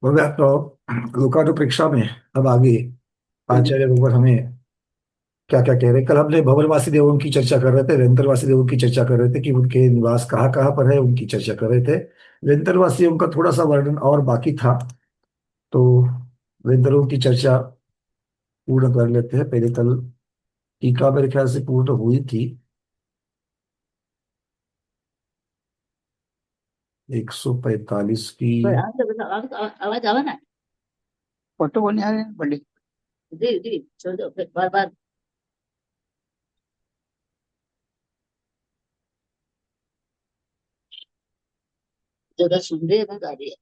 बोले तो लोकार्ट परीक्षा में अब आगे हम्म। आचार्य भगवत हमें क्या क्या कह रहे हैं। कल हमने भवनवासी देवों की चर्चा कर रहे थे, वेंतरवासी देवों की चर्चा कर रहे थे कि उनके निवास कहाँ कहाँ पर है, उनकी चर्चा कर रहे थे। वेंतरवासियों का थोड़ा सा वर्णन और बाकी था, तो वेंतरों की चर्चा पूर्ण कर लेते हैं पहले। कल टीका मेरे ख्याल से पूर्ण हुई थी, 145 की। पर आवाज आवा ना। फोटो को नहीं आ रहे हैं पंडित जी जी। छोड़ दो फिर बार बार जगह सुन रही है ना गा रही है।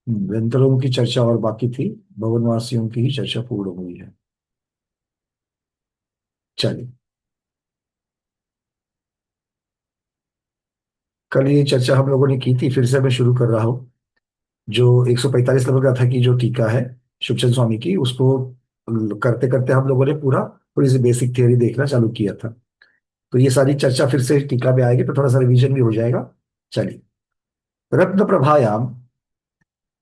वेंतरों की चर्चा और बाकी थी, भवनवासियों की ही चर्चा पूर्ण हुई है। चलिए, कल ये चर्चा हम लोगों ने की थी, फिर से मैं शुरू कर रहा हूँ। जो 145 नंबर का था कि जो टीका है शिवचंद स्वामी की, उसको करते करते हम लोगों ने पूरा थोड़ी सी बेसिक थियोरी देखना चालू किया था। तो ये सारी चर्चा फिर से टीका में आएगी, तो थोड़ा सा रिवीजन भी हो जाएगा। चलिए, रत्न प्रभायाम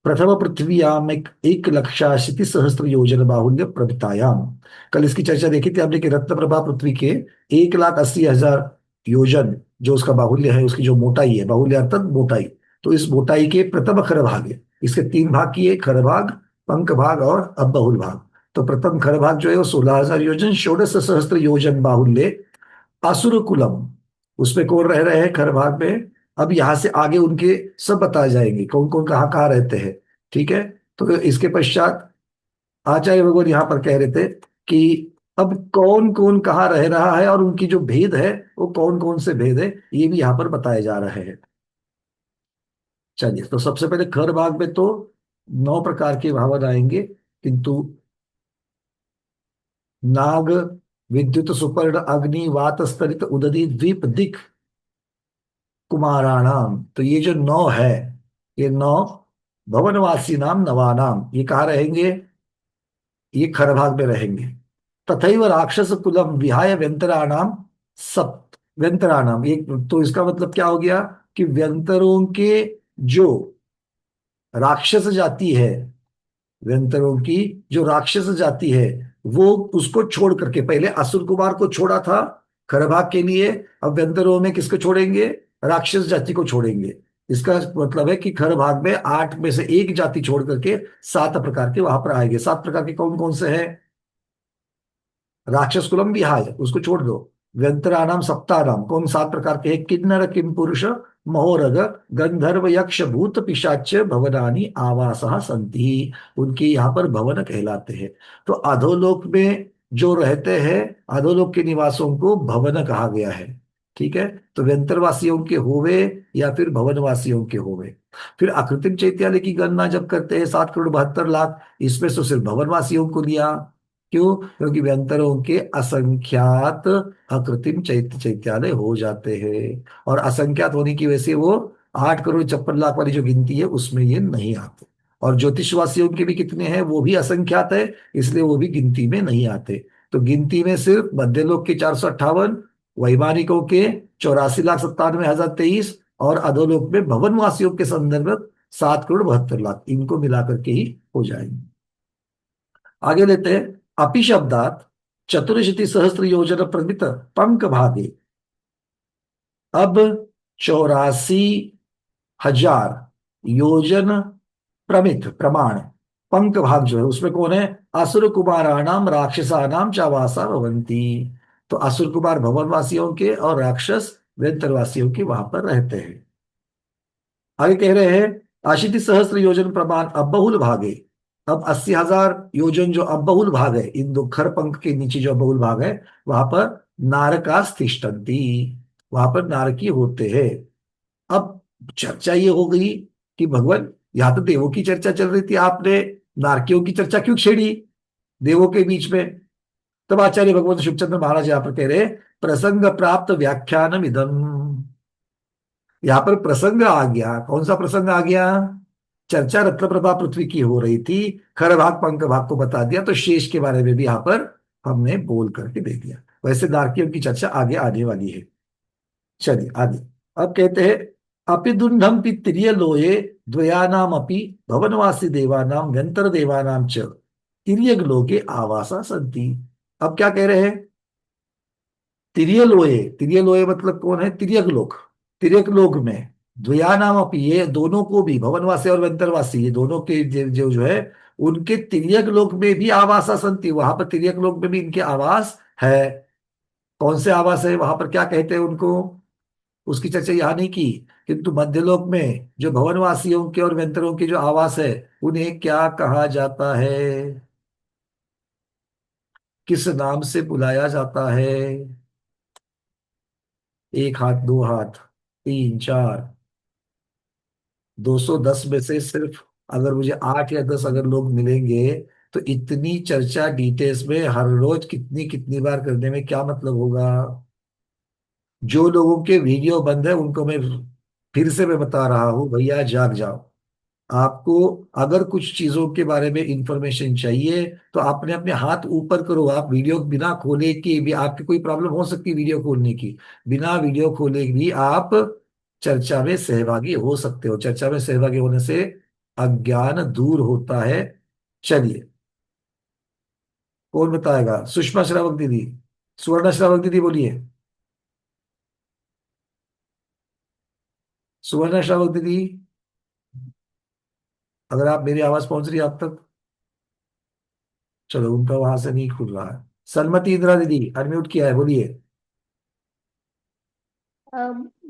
प्रथम पृथ्वीयाम एक लक्षाशीति सहस्त्र योजन बाहुल्य प्रभितायाम। कल इसकी चर्चा देखी थी हमने कि रत्न प्रभा पृथ्वी के 1,80,000 योजन जो उसका बाहुल्य है, उसकी जो मोटाई है, बाहुल्य अर्थात मोटाई। तो इस मोटाई के प्रथम खर भाग है, इसके तीन भाग किए, खर भाग, पंख भाग और अब बहुल भाग। तो प्रथम खर भाग जो है वो 16,000 योजन, षोडश सहस्त्र योजन बाहुल्य असुर कुलम, उसमें कौन रह रहे हैं खर भाग में। अब यहां से आगे उनके सब बताए जाएंगे कौन कौन कहाँ कहाँ रहते हैं। ठीक है, तो इसके पश्चात आचार्य भगवत यहाँ पर कह रहे थे कि अब कौन कौन कहाँ रह रहा है और उनकी जो भेद है वो कौन कौन से भेद है, ये भी यहाँ पर बताए जा रहे हैं। चलिए, तो सबसे पहले खर भाग में तो 9 प्रकार के भावन आएंगे, किंतु नाग, विद्युत, सुपर्ण, अग्नि, वात, स्तरित, उदधी, द्वीप, दिक, कुमाराणाम। तो ये जो 9 है, ये 9 भवनवासी नाम नवानाम, ये कहाँ रहेंगे, ये खरभाग में रहेंगे। तथैव राक्षस कुलम विहाय व्यंतराणाम सप्त व्यंतराणाम, ये तो इसका मतलब क्या हो गया कि व्यंतरों के जो राक्षस जाति है, व्यंतरों की जो राक्षस जाति है, वो उसको छोड़ करके पहले असुर कुमार को छोड़ा था खरभाग के लिए, अब व्यंतरों में किसको छोड़ेंगे, राक्षस जाति को छोड़ेंगे। इसका मतलब है कि खरभाग में 8 में से एक जाति छोड़ करके 7 प्रकार के वहां पर आएंगे। 7 प्रकार के कौन कौन से हैं, राक्षस कुलम विहाय उसको छोड़ दो, व्यंतरानाम सप्तानाम कौन 7 प्रकार के हैं, किन्नर किम पुरुष महोरग गंधर्व यक्ष भूत पिशाच भवनानि आवासः संति, उनके यहाँ पर भवन कहलाते हैं। तो अधोलोक में जो रहते हैं, अधोलोक के निवासों को भवन कहा गया है। ठीक है, तो व्यंतरवासियों के होवे या फिर भवनवासियों के होवे। फिर अकृत्रिम चैत्यालय की गणना जब करते हैं 7,72,00,000, इसमें तो सिर्फ भवनवासियों को लिया। क्यों, क्योंकि व्यंतरों के असंख्यात अकृत्रिम चैत्यालय हो जाते हैं, और असंख्यात होने की वजह से वो 8,56,00,000 वाली जो गिनती है उसमें ये नहीं आते। और ज्योतिषवासियों के भी कितने हैं, वो भी असंख्यात है, इसलिए वो भी गिनती में नहीं आते। तो गिनती में सिर्फ मध्यलोक के 458, वैमानिकों के 84,97,023, और अधोलोक में भवनवासियों के संदर्भ में 7,72,00,000, इनको मिलाकर के ही हो जाएंगे। आगे लेते हैं, अपि शब्दात चतुर्शीति सहस्त्र योजन प्रमित पंक भागे। अब 84,000 योजन प्रमित प्रमाण पंक भाग जो है उसमें कौन है, असुर कुमाराणाम राक्षसानाम चावासा भवंती। तो असुर कुमार भवनवासियों के और राक्षस वेंतरवासियों के वहां पर रहते हैं। आगे कह रहे हैं, अशीति सहस्त्र योजन प्रमाण अबहुल भागे। अब 80,000 योजन जो अबहुल भाग है, इन दो खर पंख के नीचे जो अबहुल भाग है, वहां पर नारका तिष्ठन्ति, वहां पर नारकी होते हैं। अब चर्चा ये हो गई कि भगवान, यहाँ तो देवों की चर्चा चल रही थी, आपने नारकियों की चर्चा क्यों छेड़ी देवों के बीच में। तब आचार्य भगवत शिवचंद्र महाराज यहाँ पर कह रहे हैं, प्रसंग प्राप्त व्याख्यानम इदम। यहाँ पर प्रसंग आ गया, कौन सा प्रसंग आ गया, चर्चा रत्नप्रभा पृथ्वी की हो रही थी, खर भाग पंख भाग को बता दिया, तो शेष के बारे में भी यहाँ पर हमने बोल करके दे दिया। वैसे नारकीय की चर्चा आगे आने वाली है। चलिए आगे। अब कहते हैं, अपि दुंडम पित्रिय लोये द्वयानाम अपि भवनवासी देवानाम व्यंतर देवानाम च तिर्यक लोके आवासा संति। अब क्या कह रहे हैं? तिर्य लोये, तिर्य लोये मतलब कौन है? तिर्यक लोक। तिर्यक लोक में द्वयानाम अपि, ये दोनों को भी, भवनवासी और व्यंतरवासी, ये दोनों के जो है, उनके तिर्यक लोक में भी आवासा संति, वहां पर तिर्यक लोक में भी इनके आवास है। कौन से आवास है वहां पर, क्या कहते हैं उनको, उसकी चर्चा यहाँ नहीं की। किंतु मध्यलोक में जो भवनवासियों के और व्यंतरों के जो आवास है, उन्हें क्या कहा जाता है? किस नाम से बुलाया जाता है? एक हाथ, दो हाथ, तीन, चार, 210 में से सिर्फ अगर मुझे 8 या 10 अगर लोग मिलेंगे, तो इतनी चर्चा डिटेल्स में हर रोज कितनी कितनी बार करने में क्या मतलब होगा? जो लोगों के वीडियो बंद है उनको मैं फिर से मैं बता रहा हूं, भैया जाग जाओ। आपको अगर कुछ चीजों के बारे में इंफॉर्मेशन चाहिए, तो आपने अपने हाथ ऊपर करो। आप वीडियो बिना खोले कि भी, आपकी कोई प्रॉब्लम हो सकती है वीडियो खोलने की, बिना वीडियो खोले भी आप चर्चा में सहभागी हो सकते हो। चर्चा में सहभागी होने से अज्ञान दूर होता है। चलिए, कौन बताएगा? सुषमा श्रावक दीदी, सुवर्णा श्रावक दीदी बोलिए। सुवर्णा श्रावक दीदी, अगर आप, मेरी आवाज पहुंच रही है आप तक? चलो, उनका वहां से नहीं खुल रहा है। सलमती इंदिरा दीदी, अनम्यूट किया है, बोलिए। अ,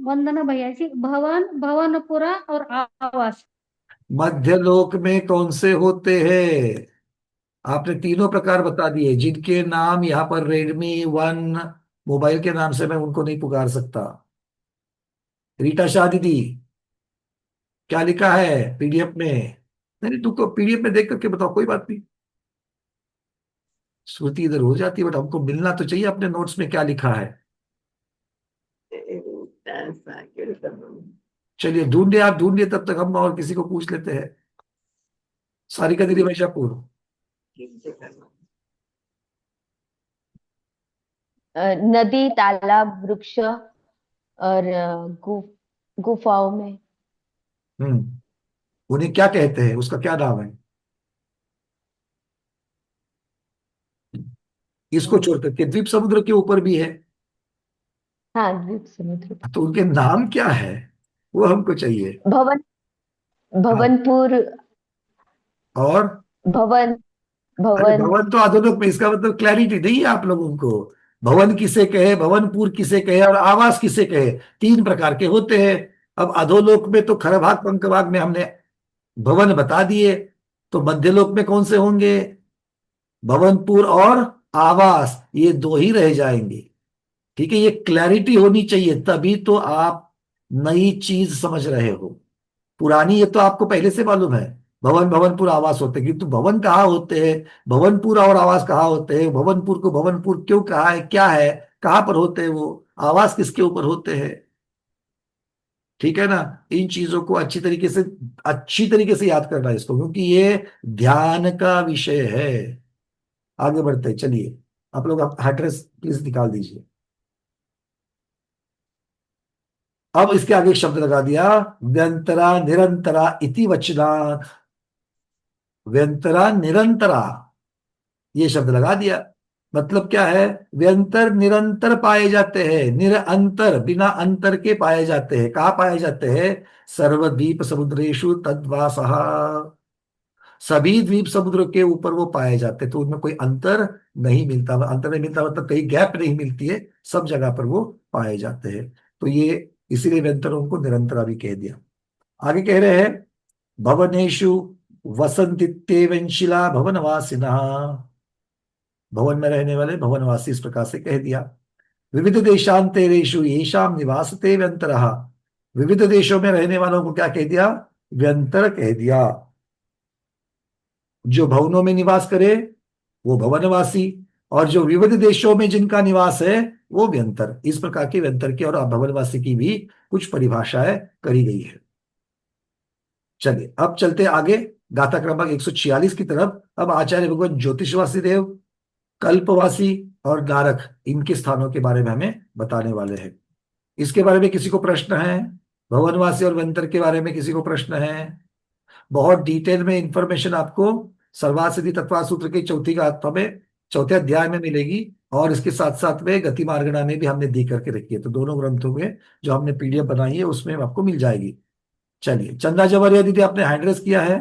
वंदना भैया जी, भवन, भवनपुरा और आवास। मध्यलोक में कौन से होते हैं? आपने तीनों प्रकार बता दिए, जिनके नाम यहाँ पर रेडमी 1 मोबाइल के नाम से मैं उनको नहीं पुकार सकता। रीटा शाह दीदी, क्या लिखा है पीडीएफ में? नहीं नहीं, तुमको पीडीएफ में देख करके बताओ, कोई बात नहीं। श्रुति इधर हो जाती है, बट हमको मिलना तो चाहिए अपने नोट्स में क्या लिखा है। चलिए ढूंढिए, आप ढूंढिए, तब तक हम और किसी को पूछ लेते हैं। सारिका दीदी वैशापुर। नदी, तालाब, वृक्ष और गुफाओं में। उन्हें क्या कहते हैं, उसका क्या नाम है? इसको छोड़ करके द्वीप समुद्र के ऊपर भी है, हाँ, द्वीप समुद्र। तो उनके नाम क्या है, वो हमको चाहिए। भवन, हाँ, भवनपुर, और भवन, अरे भवन। भवन तो अधोलोक में, इसका मतलब क्लैरिटी नहीं है आप लोगों को। भवन किसे कहे, भवनपुर किसे कहे, और आवास किसे कहे, 3 प्रकार के होते हैं। अब अधोलोक में तो खरभाग पंकभाग में हमने भवन बता दिए, तो मध्यलोक में कौन से होंगे? भवनपुर और आवास, ये दो ही रह जाएंगे। ठीक है, ये क्लैरिटी होनी चाहिए, तभी तो आप नई चीज समझ रहे हो। पुरानी ये तो आपको पहले से मालूम है, भवन भवनपुर आवास होते हैं, किंतु भवन कहाँ होते हैं, भवनपुर और आवास कहाँ होते हैं, भवनपुर को भवनपुर क्यों कहा है, क्या है, कहाँ पर होते हैं वो, आवास किसके ऊपर होते हैं? ठीक है ना? इन चीजों को अच्छी तरीके से याद करना है इसको, क्योंकि ये ध्यान का विषय है। आगे बढ़ते हैं, चलिए। आप लोग एड्रेस प्लीज निकाल दीजिए। अब इसके आगे एक शब्द लगा दिया, व्यंतरा निरंतरा इति वचनात्। व्यंतरा निरंतरा, ये शब्द लगा दिया। मतलब क्या है? व्यंतर निरंतर पाए जाते हैं, निरंतर बिना अंतर के पाए जाते हैं। कहाँ पाए जाते हैं? सर्वद्वीप समुद्रेषु तद्वासः। सभी द्वीप समुद्र के ऊपर वो पाए जाते हैं, तो उनमें कोई अंतर नहीं मिलता। अंतर नहीं मिलता मतलब कहीं गैप नहीं मिलती है, सब जगह पर वो पाए जाते हैं। तो ये इसीलिए व्यंतरों को निरंतरा भी कह दिया। आगे कह रहे हैं, भवनेषु वसंतित्येवंशिला भवनवासिनः। भवन में रहने वाले भवनवासी, इस प्रकार से कह दिया। विविध देशांतरेषु येषां निवासते व्यंतरः। विविध देशों में रहने वालों को क्या कह दिया? व्यंतर कह दिया। जो भवनों में निवास करे वो भवनवासी, और जो विविध देशों में जिनका निवास है वो व्यंतर। इस प्रकार के व्यंतर की और भवनवासी की भी कुछ परिभाषाएं करी गई है। चलिए अब चलते हैं आगे, गाथा क्रमांक 146 की तरफ। अब आचार्य भगवान ज्योतिष वासुदेव, कल्पवासी और नारक, इनके स्थानों के बारे में हमें बताने वाले हैं। इसके बारे में किसी को प्रश्न है? भवनवासी और वंतर के बारे में किसी को प्रश्न है? बहुत डिटेल में इंफॉर्मेशन आपको सर्वार्थ सिद्धि तत्व सूत्र के चौथी गाथा में, चौथे अध्याय में मिलेगी। और इसके साथ साथ में गति मार्गणा में भी हमने दी करके रखी है। तो दोनों ग्रंथों में जो हमने पीडीएफ बनाई है उसमें आपको मिल जाएगी। चलिए, चंदा जवारिया दीदी, आपने हैंड रेस किया है।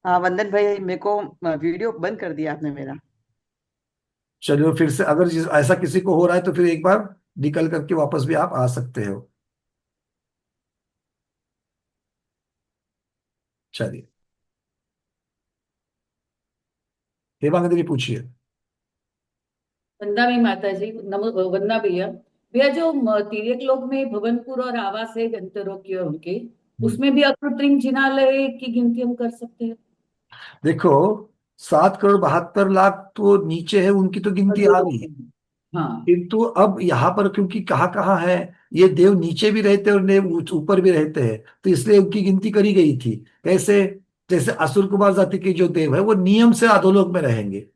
हाँ वंदन भाई, मेरे को वीडियो बंद कर दिया आपने मेरा। चलिए फिर से, अगर ऐसा किसी को हो रहा है तो फिर एक बार निकल करके वापस भी आप आ सकते हो। चलिए, हेमांग दीदी पूछिए। वंदा में माता जी, नमो वंदा भैया। भैया जो तिर्यक लोक में भवनपुर और आवास है गंतरों की और उनके, उसमें भी अकृत्रिम जिनालय की गिनती हम कर सकते हैं? देखो, 7 करोड़ 72 लाख तो नीचे है, उनकी तो गिनती आ गई है। हाँ किंतु अब यहाँ पर क्योंकि कहाँ कहाँ है, ये देव नीचे भी रहते हैं और देव ऊपर भी रहते हैं, तो इसलिए उनकी गिनती करी गई थी। कैसे? जैसे असुर कुमार जाति के जो देव है वो नियम से अधोलोक में रहेंगे,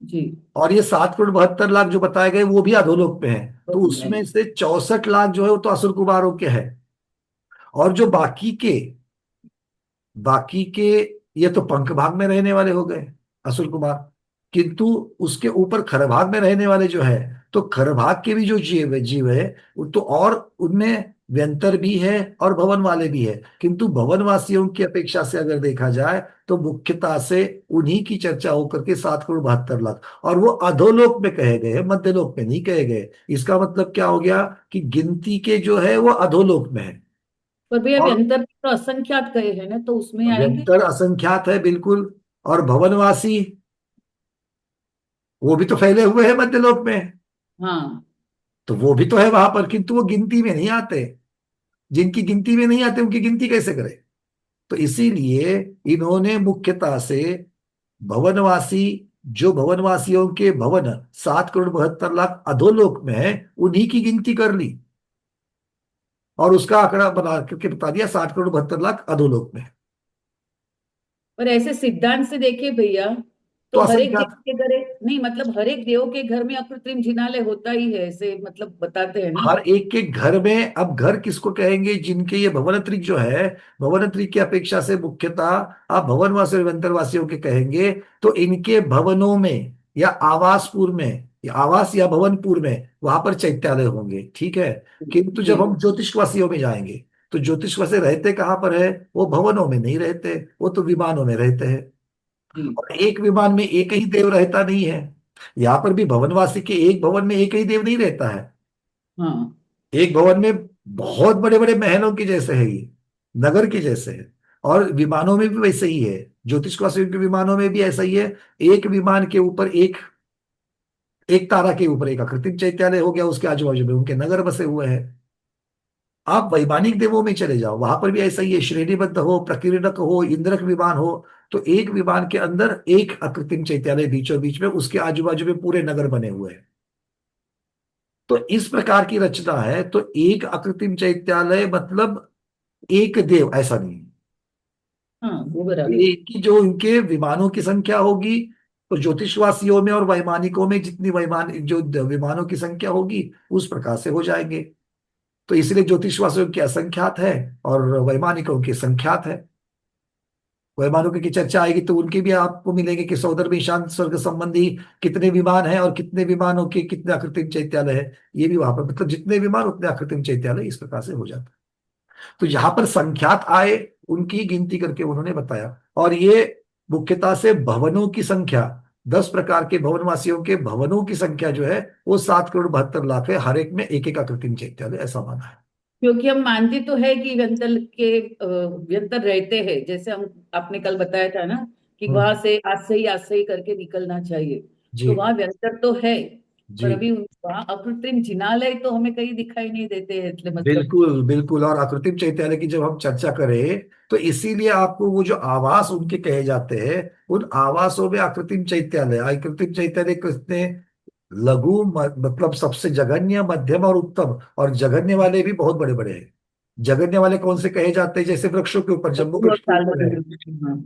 जी। और ये 7 करोड़ 72 लाख जो बताए गए वो भी अधोलोक में है। तो उसमें से 64 लाख जो है वो तो असुर कुमारों के हैं। और जो बाकी के ये तो पंख भाग में रहने वाले हो गए, असुर कुमार। किंतु उसके ऊपर खर भाग में रहने वाले जो है, तो खर भाग के भी जो जीव है वो तो, और उनमें व्यंतर भी है और भवन वाले भी है। किंतु भवनवासियों की अपेक्षा से अगर देखा जाए तो मुख्यता से उन्हीं की चर्चा होकर के 7 करोड़ 72 लाख, और वो अधोलोक में कहे गए हैं, मध्यलोक में नहीं कहे गए। इसका मतलब क्या हो गया कि गिनती के जो है वो अधोलोक में है। पर भैया और व्यंतर तो असंख्यात कहे हैं ना, तो उसमें आएंगे? व्यंतर असंख्यात है बिल्कुल। और भवनवासी वो भी तो फैले हुए हैं मध्यलोक में, हाँ। तो वो भी तो है वहां पर, किंतु वो गिनती में नहीं आते। जिनकी गिनती में नहीं आते उनकी गिनती कैसे करें? तो इसीलिए इन्होंने मुख्यता से भवनवासी, जो भवनवासियों के भवन 7 करोड़ 72 लाख अधोलोक में है, उन्हीं की गिनती कर ली और उसका आंकड़ा बना करके बता दिया 60 करोड़ 72 लाख अधोलोक में। पर ऐसे सिद्धांत से देखिए भैया, तो तो हर एक असंख्यात, देव के घर नहीं, मतलब हर एक देव के घर में अकृत्रिम जिनालय होता ही है, ऐसे मतलब बताते हैं ना। हर एक के घर में, अब घर किसको कहेंगे? जिनके ये भवनत्रिक जो है, भवनत्रिक की अपेक्षा से मुख्यतः आप भवनवासी और व्यंतरवासियों के कहेंगे। तो इनके भवनों में या आवासपुर में, या आवास या भवनपुर में, वहां पर चैत्यालय होंगे, ठीक है। किंतु जी जब हम ज्योतिषवासियों में जाएंगे तो ज्योतिषवासी रहते कहाँ पर है? वो भवनों में नहीं रहते, वो तो विमानों में रहते हैं। जी। और एक विमान में एक ही देव रहता नहीं है। यहाँ पर भी भवनवासी के एक भवन में एक ही देव नहीं रहता है। हाँ एक भवन में बहुत बड़े बड़े महलों के जैसे है ये, नगर के जैसे है। और विमानों में भी वैसे ही है, ज्योतिषवासियों के विमानों में भी ऐसा ही है। एक विमान के ऊपर एक, एक तारा के ऊपर एक कृत्रिम चैत्यालय हो गया, उसके आजू बाजू में उनके नगर बसे हुए हैं। आप वैमानिक देवों में चले जाओ, वहां पर भी ऐसा ही है। श्रेणीबद्ध हो, प्रकीर्णक हो, इंद्रक विमान हो, तो एक विमान के अंदर एक अकृत्रिम चैत्यालय बीचों बीच में, उसके आजू बाजू में पूरे नगर बने हुए हैं। तो इस प्रकार की रचना है। तो एक अकृत्रिम चैत्यालय मतलब एक देव, ऐसा नहीं है। हाँ, वो बराबर। एक की जो इनके विमानों की संख्या होगी, तो ज्योतिषवासियों में और वैमानिकों में जितनी जो विमानों की संख्या होगी उस प्रकार से हो जाएंगे। तो इसलिए ज्योतिषवासियों की असंख्यात है और वैमानिकों की संख्यात है। वैमानिकों की चर्चा आएगी तो उनके भी आपको मिलेंगे कि सौदर में ईशान स्वर्ग संबंधी कितने विमान हैं और कितने विमानों के कितने आकृतिम चैत्यालय है। ये भी वहां पर, मतलब जितने विमान उतने आकृतिम चैत्यालय, इस प्रकार से हो जाता है। तो यहाँ पर संख्यात आए, उनकी गिनती करके उन्होंने बताया। और ये मुख्यतः से भवनों की संख्या, 10 प्रकार के भवनवासियों के भवनों की संख्या जो है वो 7 करोड़ 72 लाख है। हर एक में एक एक आकृतिम चैत्यालय, ऐसा माना है। क्योंकि हम मानते तो है कि व्यंतर रहते हैं, जैसे हम आपने कल बताया था ना कि हम्म, वहां से आज से ही करके निकलना चाहिए। जी तो वहां व्यंतर तो है, जी, पर अभी वहां अकृत्रिम जिनालय तो हमें कहीं दिखाई नहीं देते हैं, इसलिए मतलब। बिल्कुल बिल्कुल। और आकृतिम चैत्यालय की जब हम चर्चा करें तो इसीलिए आपको वो जो आवास उनके कहे जाते हैं, उन आवासों में आकृतिम चैत्यालय, आकृतिम चैत्यालय कितने लघु, मतलब सबसे जघन्य, मध्यम और उत्तम, और जघन्य वाले भी बहुत बड़े बड़े हैं। जगन्य वाले कौन से कहे जाते हैं? जैसे वृक्षों के ऊपर, जम्बू और वृक्ष के साल ऊपर है, हाँ।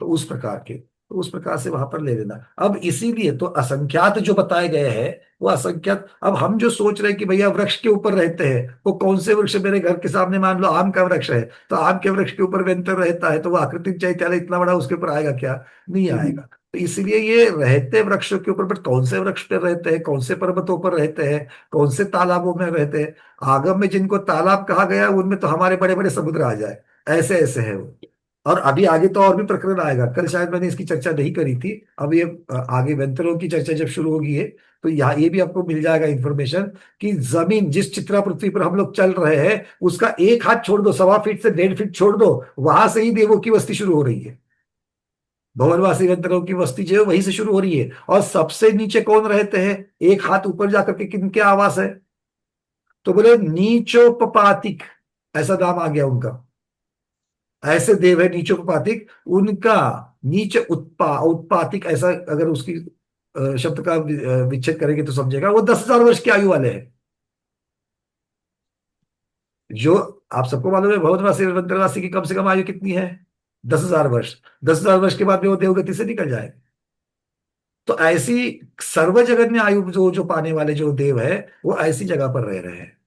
तो उस प्रकार के, तो उस प्रकार से वहां पर ले लेना। अब इसीलिए तो असंख्यात जो बताए गए हैं, वो असंख्यात। अब हम जो सोच रहे हैं कि भैया वृक्ष के ऊपर रहते हैं, वो कौन से वृक्ष? मेरे घर के सामने मान लो आम का वृक्ष है, तो आम के वृक्ष के ऊपर व्यंतर रहता है, तो वो आकृतिक चैत्यालय इतना बड़ा उसके ऊपर आएगा क्या? नहीं आएगा। तो इसलिए ये रहते वृक्षों के ऊपर, बट कौन से वृक्ष पर रहते हैं, कौन से पर्वतों पर रहते हैं, कौन से तालाबों में रहते हैं? आगम में जिनको तालाब कहा गया उनमें तो हमारे बड़े बड़े समुद्र आ जाए, ऐसे ऐसे है वो। और अभी आगे तो और भी प्रकरण आएगा, कल शायद मैंने इसकी चर्चा नहीं करी थी। अब ये आगे वेंतरों की चर्चा जब शुरू होगी है, तो यहाँ ये भी आपको मिल जाएगा इंफॉर्मेशन कि जमीन जिस चित्रा पृथ्वी पर हम लोग चल रहे हैं, उसका एक हाथ छोड़ दो, 1.25 फीट से 1.5 फीट छोड़ दो, वहां से ही देवों की बस्ती शुरू हो रही है। भवनवासी वेंतरों की बस्ती जो है वहीं से शुरू हो रही है। और सबसे नीचे कौन रहते हैं? एक हाथ ऊपर जाकर के किनके आवास है? तो बोले नीचोपपातिक, ऐसा नाम आ गया उनका। ऐसे देव है नीचोपपातिक उनका। नीच उत्पातिक, ऐसा अगर उसकी शब्द का विच्छेद करेंगे तो समझेगा, वो 10,000 वर्ष की आयु वाले हैं। जो आप सबको मालूम है भवनवासी वंतरवासी की कम से कम आयु कितनी है? 10,000 वर्ष। 10,000 वर्ष के बाद में वो देवगति से निकल जाए। तो ऐसी सर्वजगन्य आयु जो जो पाने वाले जो देव है, वो ऐसी जगह पर रह रहे हैं।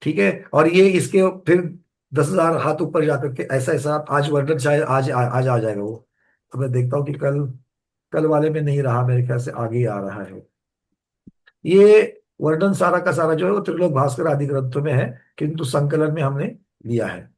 ठीक है। और ये इसके फिर 10,000 हाथ ऊपर जाकर के ऐसा ऐसा आज वर्णन शायद आज आ जाएगा वो। अब मैं देखता हूँ कि कल कल वाले में नहीं रहा, मेरे ख्याल से आगे ही आ रहा है। ये वर्णन सारा का सारा जो है वो त्रिलोक भास्कर आदि ग्रंथों में है, किंतु संकलन में हमने लिया है।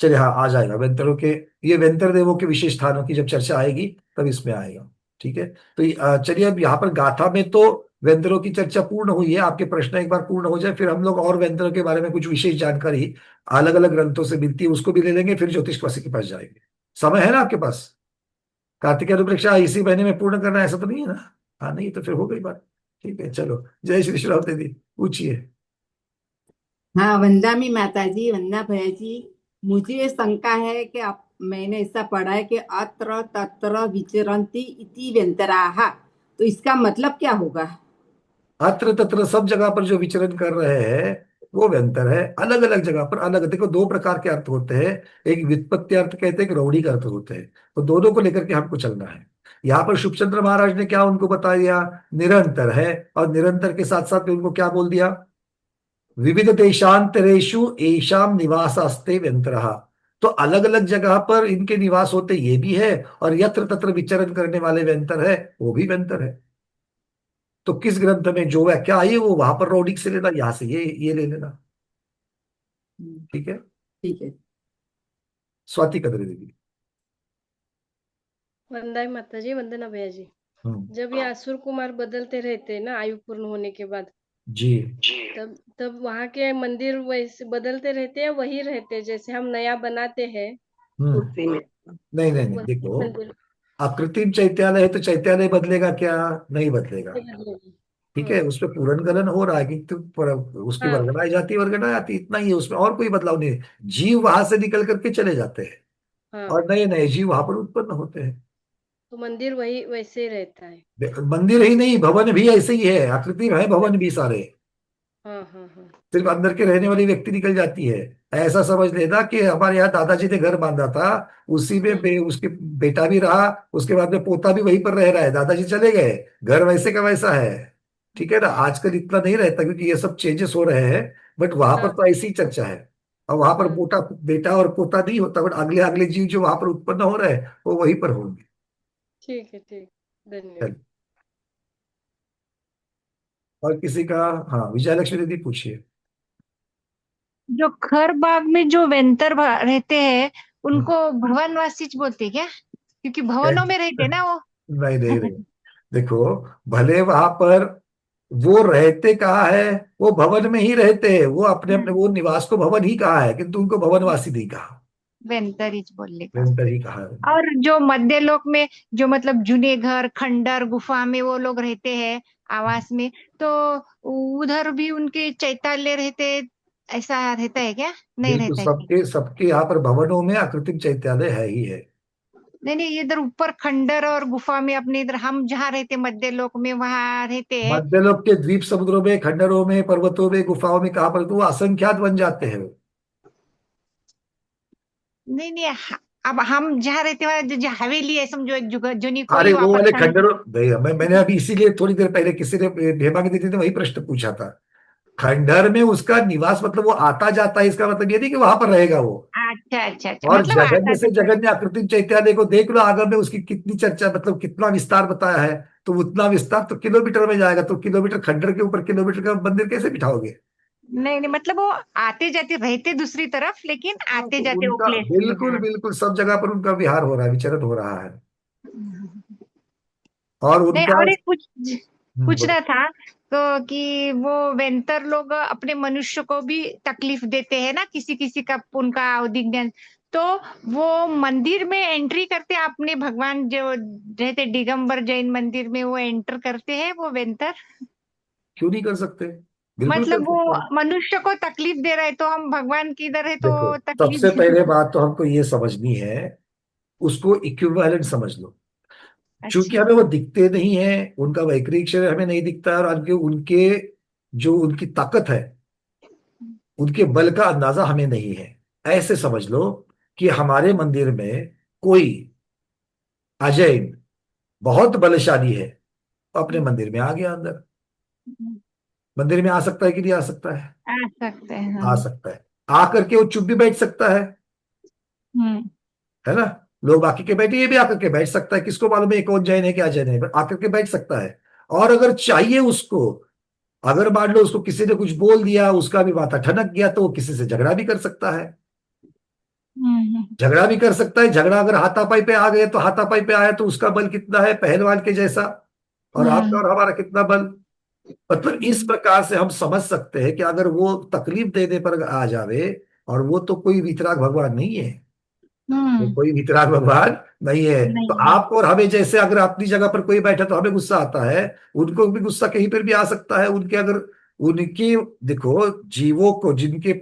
चलिए, हाँ, आ जाएगा वेंतरों के, ये वेंतर देवों के विशेष स्थानों की जब चर्चा आएगी तब इसमें आएगा। ठीक है। तो चलिए, अब यहाँ पर गाथा में तो वेंतरों की चर्चा पूर्ण हुई है। आपके प्रश्न एक बार पूर्ण हो जाए, फिर हम लोग और वेंतरों के बारे में कुछ विशेष जानकारी अलग अलग ग्रंथों से मिलती है उसको भी ले लेंगे, फिर ज्योतिष वासी के पास जाएंगे। समय है ना आपके पास? कार्तिक अनुप्रेक्षा इसी महीने में पूर्ण करना है, ऐसा तो नहीं है ना? हाँ, नहीं तो फिर हो गई बात। ठीक है, चलो, जय श्री श्रावण दीदी, पूछिए। हाँ, वंदामी माता जी, वंदना भैया जी। मुझे ये शंका है कि आप, मैंने ऐसा पढ़ा है कि अत्र तत्र विचरन्ति इति व्यंतराः, तो इसका मतलब क्या होगा? अत्र तत्र सब जगह पर जो विचरण कर रहे हैं वो व्यंतर है। अलग अलग जगह पर अलग, देखो दो प्रकार के अर्थ होते हैं, एक व्युत्पत्ति अर्थ कहते हैं, एक रौढ़ी अर्थ होते हैं। तो दोनों को लेकर के हमको चलना है। यहाँ पर शुभचंद्र महाराज ने क्या उनको बता दिया? निरंतर है। और निरंतर के साथ साथ में उनको क्या बोल दिया? विविध देशांतरेषु एषाम निवासास्ते व्यंतरः। तो अलग अलग जगह पर इनके निवास होते, ये भी है। और यत्र तत्र विचरण करने वाले व्यंतर है, वो भी व्यंतर है। तो किस ग्रंथ में जो व्याख्या आई है वो वहां पर रौडिक से लेना, यहां से ये ले लेना। ठीक है। ठीक है। स्वाति कदरी देवी। वंदना माता जी, वंदना भैया जी। हम्म। जब ये असुर कुमार बदलते रहते हैं ना आयु पूर्ण होने के बाद, जी। तब तब वहाँ के मंदिर वैसे बदलते रहते हैं, वही रहते हैं जैसे हम नया बनाते हैं उसी में। नहीं नहीं नहीं, वही देखो, मंदिर अब कृत्रिम चैत्यालय है तो चैत्यालय बदलेगा क्या? नहीं बदलेगा। नहीं बदलेगा। ठीक है, उसपे पूरन गलन हो रहा है कि उसकी हाँ वर्गनाई जाती है, वर्गनाई आती है, इतना ही है, उसमें और कोई बदलाव नहीं है। जीव वहां से निकल करके चले जाते हैं हाँ, और नए नए जीव वहां पर उत्पन्न होते हैं। तो मंदिर वही वैसे ही रहता है। मंदिर ही नहीं, भवन भी ऐसे ही है, आकृति है भवन भी सारे। हाँ हाँ हाँ। सिर्फ अंदर के रहने वाली व्यक्ति निकल जाती है। ऐसा समझ लेना कि हमारे यहाँ दादाजी ने घर बांधा था, उसी में उसके बेटा भी रहा, उसके बाद में पोता भी वहीं पर रह रहा है, दादाजी चले गए, घर वैसे का वैसा है। ठीक है ना? आजकल इतना नहीं रहता क्योंकि ये सब चेंजेस हो रहे हैं, बट वहां पर हाँ तो ऐसी ही चर्चा है। और वहां पर हाँ। पोता बेटा और पोता नहीं होता, बट अगले अगले जीव जो वहां पर उत्पन्न हो रहे हैं वो वहीं पर होंगे। ठीक है, ठीक, धन्यवाद। चलिए, और किसी का? हाँ, विजयलक्ष्मी दीदी पूछिए। जो खर बाग में जो वेंतर रहते हैं हम्म। उनको भवनवासी बोलते हैं क्या? क्योंकि भवनों में रहते हैं ना वो। नहीं नहीं नहीं, देखो, भले वहां पर वो रहते कहाँ है, वो भवन में ही रहते हैं, वो अपने अपने वो निवास को भवन ही कहा है, किंतु उनको भवनवासी नहीं कहा, वेंतरिज बोलने का। निरंतर ही कहा है। और जो मध्य लोक में जो मतलब जूने घर खंडर गुफा में वो लोग रहते हैं आवास में, तो उधर भी उनके चैताल्य रहते, ऐसा रहता है क्या? नहीं बिल्कुल, रहता है क्या? सबके सबके यहाँ पर भवनों में आकृतिक चैत्यालय है ही है। नहीं नहीं, इधर ऊपर खंडर और गुफा में अपने इधर हम जहाँ रहते मध्य लोक में वहां रहते हैं। मध्यलोक के द्वीप समुद्रों में, खंडरों में, पर्वतों में, गुफाओं में, कहाँ पर तो वो असंख्यात बन जाते हैं। नहीं नहीं, अब हम जहाँ रहते हैं जो जो हवेली है समझो, एक जुनी कोई अरे वहां वो पर वाले खंड। खंडरों, मैंने अभी इसीलिए थोड़ी देर पहले किसी ने, हेमा दीदी ने वही प्रश्न पूछा था। खंडहर में उसका निवास मतलब वो आता जाता है, इसका मतलब ये नहीं कि वहां पर रहेगा वो। अच्छा अच्छा अच्छा, और मतलब जगन्य आता से जाता। जगन्य आकृति चैत्यालय को देख लो, आगम में उसकी कितनी चर्चा, मतलब कितना विस्तार बताया है। तो उतना विस्तार तो किलोमीटर में जाएगा, तो किलोमीटर खंडहर के ऊपर किलोमीटर का मंदिर कैसे बिठाओगे? नहीं नहीं, मतलब वो आते जाते रहते दूसरी तरफ, लेकिन हाँ, आते तो जाते वो उनका प्लेस पे। बिल्कुल हाँ। बिल्कुल सब जगह पर उनका विहार हो रहा है, विचरण हो रहा है। और नहीं, उनका। और एक कुछ बोलो। पूछना था तो, कि वो वेंतर लोग अपने मनुष्य को भी तकलीफ देते हैं ना, किसी किसी का उनका अवधि ज्ञान। तो वो मंदिर में एंट्री करते, अपने भगवान जो रहते दिगंबर जैन मंदिर में वो एंटर करते हैं वो वेंतर। क्यों नहीं कर सकते? बिल्कुल कर मतलब वो सकते हैं। मनुष्य को तकलीफ दे रहा है, तो हम भगवान की इधर है देखो, तो सबसे तकलीफ। पहले बात तो हमको ये समझनी है, उसको इक्विवेलेंट समझ लो। चूंकि अच्छा। हमें वो दिखते नहीं है, उनका वैकृतिक शरीर हमें नहीं दिखता है, और उनके उनके जो उनकी ताकत है, उनके बल का अंदाजा हमें नहीं है। ऐसे समझ लो कि हमारे मंदिर में कोई अजैन बहुत बलशाली है, तो अपने मंदिर में आ गया अंदर। मंदिर में आ सकता है कि नहीं आ सकता है? आ सकते हैं, आ हाँ। सकता है। आकर के वो चुप भी बैठ सकता हम्म है ना? लोग बाकी के बैठे, ये भी आकर के बैठ सकता है, किसको मालूम है ये कौन जैन है क्या जैन है, पर आकर के बैठ सकता है। और अगर चाहिए उसको, अगर मान लो उसको किसी ने कुछ बोल दिया, उसका भी माथा ठनक गया, तो वो किसी से झगड़ा भी कर सकता है। हम्म झगड़ा भी कर सकता है। झगड़ा अगर हाथापाई पे आ गए, तो हाथापाई पे आया तो उसका बल कितना है, पहलवान के जैसा। और आपका हम्म और हमारा कितना बल। मतलब इस हम्म प्रकार से हम समझ सकते हैं कि अगर वो तकलीफ देने पर आ जावे, और वो तो कोई वितराग भगवान नहीं है, वो हम्म, कोई वितराग भगवान नहीं है। तो नहीं। आपको और हमें जैसे, अगर अपनी जगह पर कोई बैठा तो हमें गुस्सा आता है, उनको भी गुस्सा कहीं पर भी आ सकता है। उनके अगर उनकी, देखो, जीवों को जिनके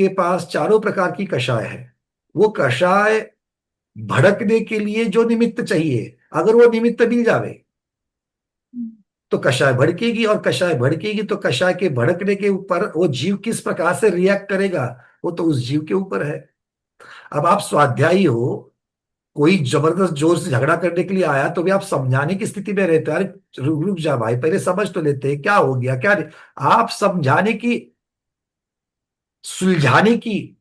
पास चारों प्रकार की कषाय है, वो कषाय भड़कने के लिए जो निमित्त चाहिए, अगर वो निमित्त मिल जावे, तो कषाय भड़केगी। और कषाय भड़केगी तो कषाय के भड़कने के ऊपर वो जीव किस प्रकार से रिएक्ट करेगा, वो तो उस जीव के ऊपर है। अब आप स्वाध्यायी हो, कोई जबरदस्त जोर से झगड़ा करने के लिए आया, तो भी आप समझाने की स्थिति में रहते हो, अरे रुक रुक जा भाई, पहले समझ तो लेते हैं क्या हो गया क्या नहीं। आप समझाने की, सुलझाने की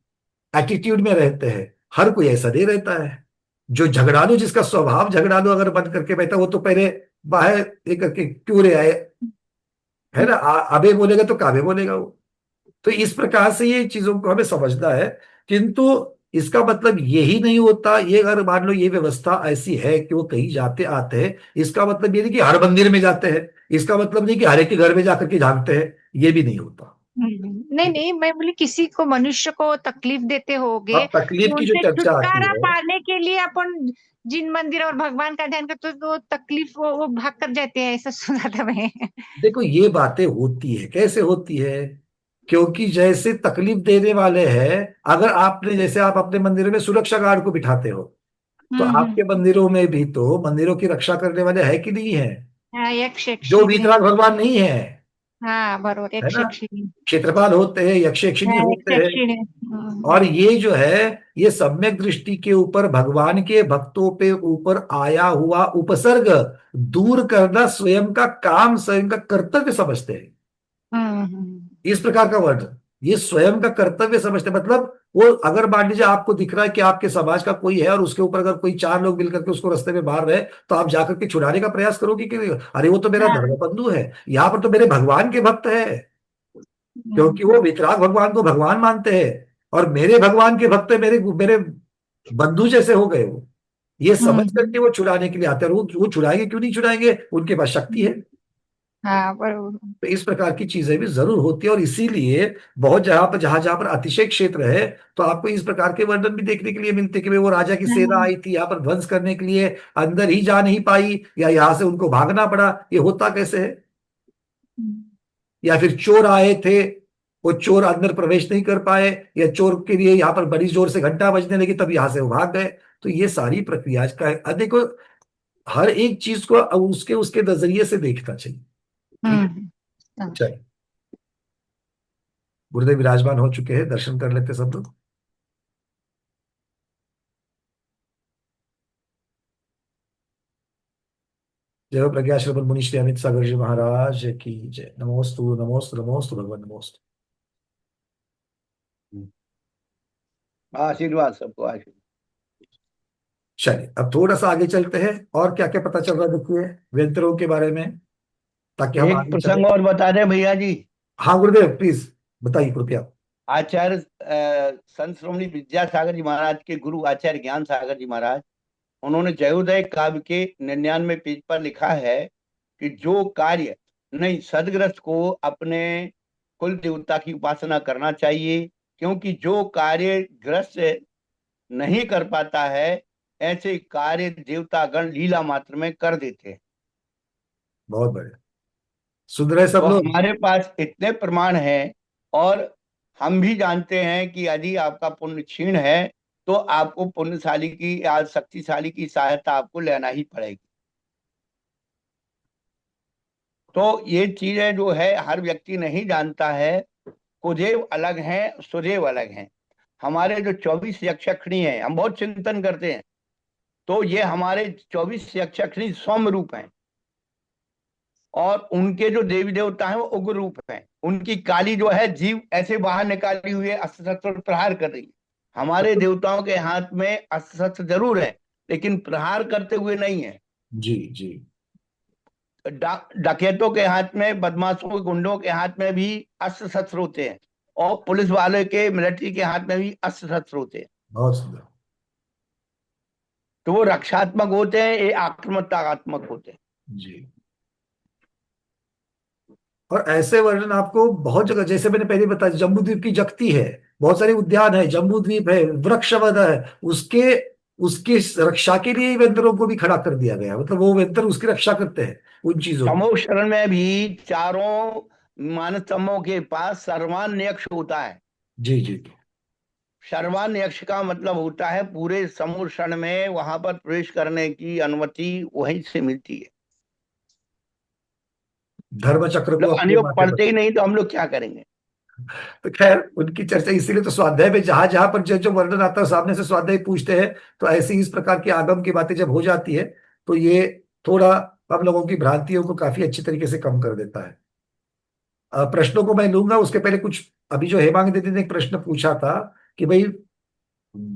एटीट्यूड में रहते हैं। हर कोई ऐसा नहीं रहता है। जो झगड़ालू, जिसका स्वभाव झगड़ालू अगर बंद करके बैठा, वो तो पहले बाहर ये करके क्यों रे आए, है ना? अबे बोलेगा तो काबे बोलेगा वो। तो इस प्रकार से ये चीजों को हमें समझना है। किंतु इसका मतलब यही नहीं होता, ये अगर मान लो ये व्यवस्था ऐसी है कि वो कहीं जाते आते हैं, इसका मतलब ये नहीं कि हर मंदिर में जाते हैं, इसका मतलब नहीं कि हर एक के घर में जाकर के झांकते हैं, ये भी नहीं होता। नहीं नहीं, मैं बोली किसी को मनुष्य को तकलीफ देते होगे अब तकलीफ तो की जो उनसे चर्चा आती छुटकारा है, पाने के लिए अपन जिन मंदिर और भगवान का ध्यान करते तो तकलीफ वो भाग कर जाते हैं, ऐसा सुना था मैं। देखो ये बातें होती है, कैसे होती है? क्योंकि जैसे तकलीफ देने वाले हैं, अगर आपने, जैसे आप अपने मंदिर में सुरक्षा गार्ड को बिठाते हो, तो हम्म। आपके मंदिरों में भी तो मंदिरों की रक्षा करने वाले है कि नहीं है? हाँ, यक्ष जो यक्षिणी है। वीतराग भगवान नहीं है, हाँ बरोबर, है यक्ष ना? यक्षिणी। क्षेत्रपाल होते हैं, यक्ष यक्षिणी हाँ, यक्ष होते हैं। यक्षिणी। और ये जो है, ये सम्यक दृष्टि के ऊपर भगवान के भक्तों पे ऊपर आया हुआ उपसर्ग दूर करना स्वयं का काम, स्वयं का कर्तव्य समझते हैं। इस प्रकार का वर्णन, ये स्वयं का कर्तव्य समझते हैं। मतलब वो, अगर मान लीजिए आपको दिख रहा है कि आपके समाज का कोई है, और उसके ऊपर अगर कोई चार लोग मिलकर के उसको रास्ते में मार रहे हैं, तो आप जाकर के छुड़ाने का प्रयास करोगे कि नहीं? अरे वो तो मेरा हाँ। धर्म बंधु है, यहाँ पर तो मेरे भगवान के भक्त है। क्योंकि वो हम्म वितराग भगवान को भगवान मानते हैं, और मेरे भगवान के भक्त मेरे मेरे बंधु जैसे हो गए वो। ये समझ करके हम्म, वो छुड़ाने के लिए आते हैं। और वो छुड़ाएंगे क्यों नहीं छुड़ाएंगे? उनके पास शक्ति है। हाँ बरोबर। तो इस प्रकार की चीजें भी जरूर होती है, और इसीलिए बहुत जहां पर, जहां पर अतिशय क्षेत्र है, तो आपको इस प्रकार के वर्णन भी देखने के लिए मिलते हैं कि भाई वो राजा की सेना हाँ। आई थी यहाँ पर ध्वंस करने के लिए, अंदर ही जा नहीं पाई, या यहाँ से उनको भागना पड़ा। ये होता कैसे है? या फिर चोर आए थे, वो चोर अंदर प्रवेश नहीं कर पाए, या चोर के लिए यहाँ पर बड़ी जोर से घंटा बजने लगी तब यहाँ से वो भाग गए। तो ये सारी प्रक्रिया का देखो, हर एक चीज को उसके उसके नजरिए से देखना चाहिए। ठीक है, चलिए गुरुदेव विराजमान हो चुके हैं, दर्शन कर लेते सब लोग। जय हो प्रज्ञा श्रवण मुनि श्री अमित सागर जी महाराज की जय। नमोस्तु नमोस्तु नमोस्तु भगवान नमोस्तु। आशीर्वाद सबको, आशीर्वाद। चलिए अब थोड़ा सा आगे चलते हैं, और क्या क्या पता चल रहा है देखिए व्यंतरों के बारे में, ताकि हम एक आगे चले। प्रसंग और बता दें भैया जी। हाँ गुरुदेव प्लीज बताइए कृपया। आचार्य संत श्रोमणी विद्यासागर जी महाराज के गुरु आचार्य ज्ञान सागर जी महाराज, उन्होंने जयोदय काव्य के 99 पेज पर लिखा है कि जो कार्य नहीं, सदग्रस्त को अपने कुल देवता की उपासना करना चाहिए, क्योंकि जो कार्य ग्रस्त नहीं कर पाता है ऐसे कार्य देवता गण लीला मात्र में कर देते हैं। बहुत बढ़िया, सुन रहे सब तो लोग। हमारे पास इतने प्रमाण हैं, और हम भी जानते हैं कि यदि आपका पुण्य क्षीण है तो आपको पुण्यशाली की या शक्तिशाली की सहायता आपको लेना ही पड़ेगी। तो ये चीजें जो है हर व्यक्ति नहीं जानता है। कुदेव अलग हैं, सुदेव अलग हैं। हमारे जो 24 यक्षखणी हैं, हम बहुत चिंतन करते हैं, तो ये हमारे 24 यक्षखणी सौम्य रूप हैं, और उनके जो देवी देवता हैं वो उग्र रूप हैं। उनकी काली जो है जीव ऐसे बाहर निकाली हुई है, अस्त्र शस्त्र प्रहार कर रही है। हमारे देवताओं के हाथ में अस्त्र शस्त्र जरूर है, लेकिन प्रहार करते हुए नहीं है। जी जी। डकैतों के हाथ में, बदमाशों के गुंडों के हाथ में भी अस्त्र शस्त्र होते हैं, और पुलिस वाले के, मिलिट्री के हाथ में भी अस्त्र शस्त्र होते हैं। बहुत सुंदर। तो वो रक्षात्मक होते हैं, ये आक्रामकात्मक होते हैं। जी। और ऐसे वर्णन आपको बहुत जगह, जैसे मैंने पहले बताया, जम्बूद्वीप की जगती है, बहुत सारे उद्यान है, जम्बूद्वीप है, वृक्षवध है, उसके उसकी रक्षा के लिए वेंदरों को भी खड़ा कर दिया गया। मतलब वो वेंदर उसकी रक्षा करते हैं उन चीजों की। समूह शरण में भी चारों मानव समूह के पास सर्वान्य यक्ष होता है। जी जी। सर्वान्य यक्ष का मतलब होता है पूरे समूह शरण में वहां पर प्रवेश करने की अनुमति वहीं से मिलती है। धर्म चक्र को लोग अपने अनुयोग माथे पर। पढ़ते ही नहीं तो हम लोग क्या करेंगे। तो खैर उनकी चर्चा, इसीलिए तो स्वाध्याय में जहां जहां पर जो जो वर्णन आता है सामने से स्वाध्याय पूछते हैं, तो ऐसी इस प्रकार की आगम की बातें जब हो जाती है तो ये थोड़ा हम लोगों की भ्रांतियों को काफी अच्छी तरीके से कम कर देता है। प्रश्नों को मैं लूंगा, उसके पहले कुछ, अभी जो हेमांग दीदी ने एक प्रश्न पूछा था कि भाई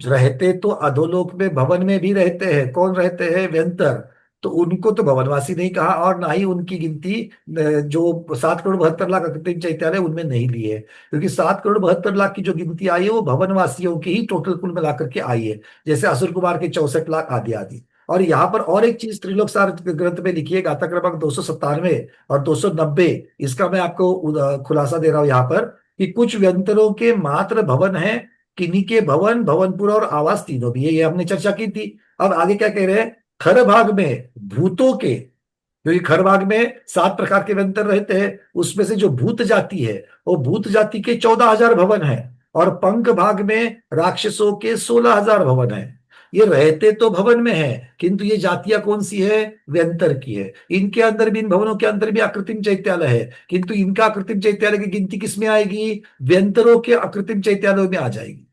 रहते तो अधोलोक में भवन में भी रहते हैं, कौन रहते हैं? व्यंतर। तो उनको तो भवनवासी नहीं कहा, और ना ही उनकी गिनती जो 7 करोड़ 72 लाख कृत्रिम चैत्यालय उनमें नहीं ली है, क्योंकि 7 करोड़ 72 लाख की जो गिनती आई है वो भवनवासियों की ही टोटल कुल मिलाकर के आई है, जैसे असुर कुमार के 64 लाख आदि आदि। और यहाँ पर और एक चीज त्रिलोक सार ग्रंथ में लिखी है, गाथा क्रमांक 297 और 290, इसका मैं आपको खुलासा दे रहा हूं यहाँ पर, कि कुछ व्यंतरों के मात्र भवन है, किन्हीं के भवन, भवनपुर और आवास तीनों भी है, ये हमने चर्चा की थी। अब आगे क्या कह रहे हैं? खर भाग में भूतों के, क्योंकि खर भाग में 7 प्रकार के व्यंतर रहते हैं, उसमें से जो भूत जाति है वो भूत जाति के 14,000 भवन है, और पंख भाग में राक्षसों के 16,000 भवन है। ये रहते तो भवन में है, किंतु ये जातियां कौन सी है? व्यंतर की है। इनके अंदर भी, इन भवनों के अंदर भी अकृत्रिम चैत्यालय है, किंतु इनका अकृत्रिम चैत्यालय की गिनती किस में आएगी? व्यंतरों के अकृत्रिम चैत्यालयों में आ जाएगी।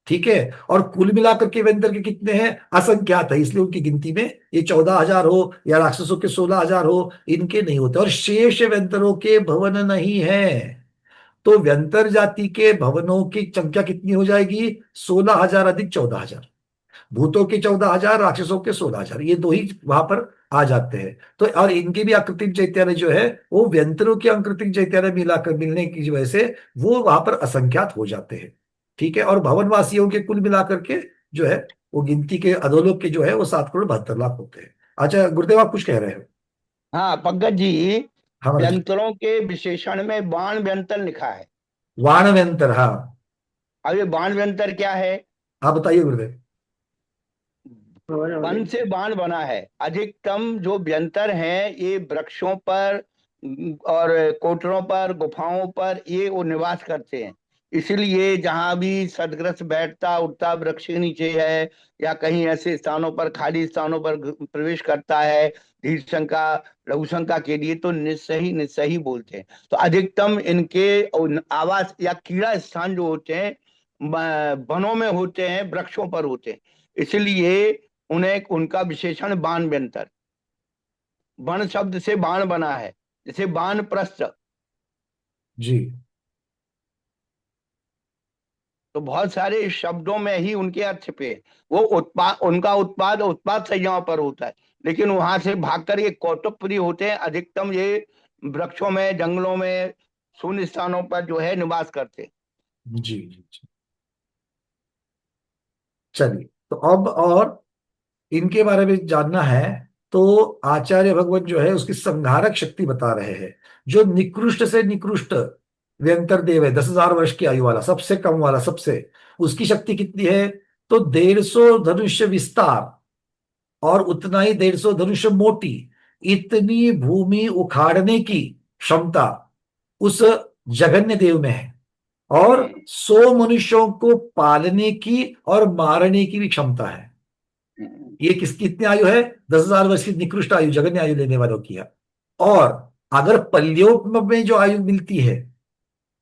ठीक है, और कुल मिलाकर के व्यंतर के कितने हैं? असंख्यात है, इसलिए उनकी गिनती में ये 14,000 हो या राक्षसों के 16,000 हो, इनके नहीं होते। और शेष व्यंतरों के भवन नहीं है, तो व्यंतर जाति के भवनों की संख्या कितनी हो जाएगी? 16,000 अधिक 14,000। भूतों के 14,000, राक्षसों के 16,000, ये दो ही वहां पर आ जाते हैं। तो और इनके भी अकृत्रिम चैत्यालय जो है वो व्यंतरों के अकृत्रिम चैत्यालय मिलाकर मिलने की वजह से वो वहां पर असंख्यात हो जाते हैं। ठीक है, और भवनवासियों के कुल मिलाकर के जो है वो गिनती के अधोलोक के जो है वो 7 करोड़ 72 लाख होते हैं। अच्छा गुरुदेव आप कुछ कह रहे हो? हाँ पंकज जी, हाँ मतलब व्यंतरों के विशेषण में बाण व्यंतर लिखा है। वाण व्यंतर, हाँ। अब ये बाण व्यंतर क्या है? आप बताइए गुरुदेव। वन से बाण बना है। अधिकतम जो व्यंतर हैं ये वृक्षों पर, और कोटरों पर, गुफाओं पर ये वो निवास करते हैं। इसलिए जहां भी सदग्रस्त बैठता उठता वृक्ष के नीचे है या कहीं ऐसे स्थानों पर, खाली स्थानों पर प्रवेश करता है दीर्घ शंका लघु शंका के लिए, तो निस्सही निस्सही बोलते हैं। तो अधिकतम इनके आवास या कीड़ा स्थान जो होते हैं वनों में होते हैं, वृक्षों पर होते हैं। इसलिए उन्हें उनका विशेषण बाण व्यंतर, वन शब्द से बाण बना है, जैसे वानप्रस्थ। जी। तो बहुत सारे शब्दों में ही उनके अर्थ पे वो उनका उत्पाद संज्ञाओं पर होता है, लेकिन वहां से भागकर ये कौतुकप्रिय होते हैं। अधिकतम ये वृक्षों में, जंगलों में, शून्य स्थानों पर जो है निवास करते हैं। जी जी जी। चलिए, तो अब और इनके बारे में जानना है। तो आचार्य भगवत जो है उसकी संहारक शक्ति बता रहे हैं। जो निकृष्ट से निकृष्ट व्यंतर देव है, 10,000 वर्ष की आयु वाला, सबसे कम वाला, सबसे, उसकी शक्ति कितनी है? तो 150 धनुष्य विस्तार और उतना ही 150 धनुष्य मोटी, इतनी भूमि उखाड़ने की क्षमता उस जघन्य देव में है। और 100 मनुष्यों को पालने की और मारने की भी क्षमता है। ये कितनी आयु है? 10,000 वर्ष की निकृष्ट आयु, जघन्य आयु लेने वालों की है। और अगर पल्योपम में जो आयु मिलती है,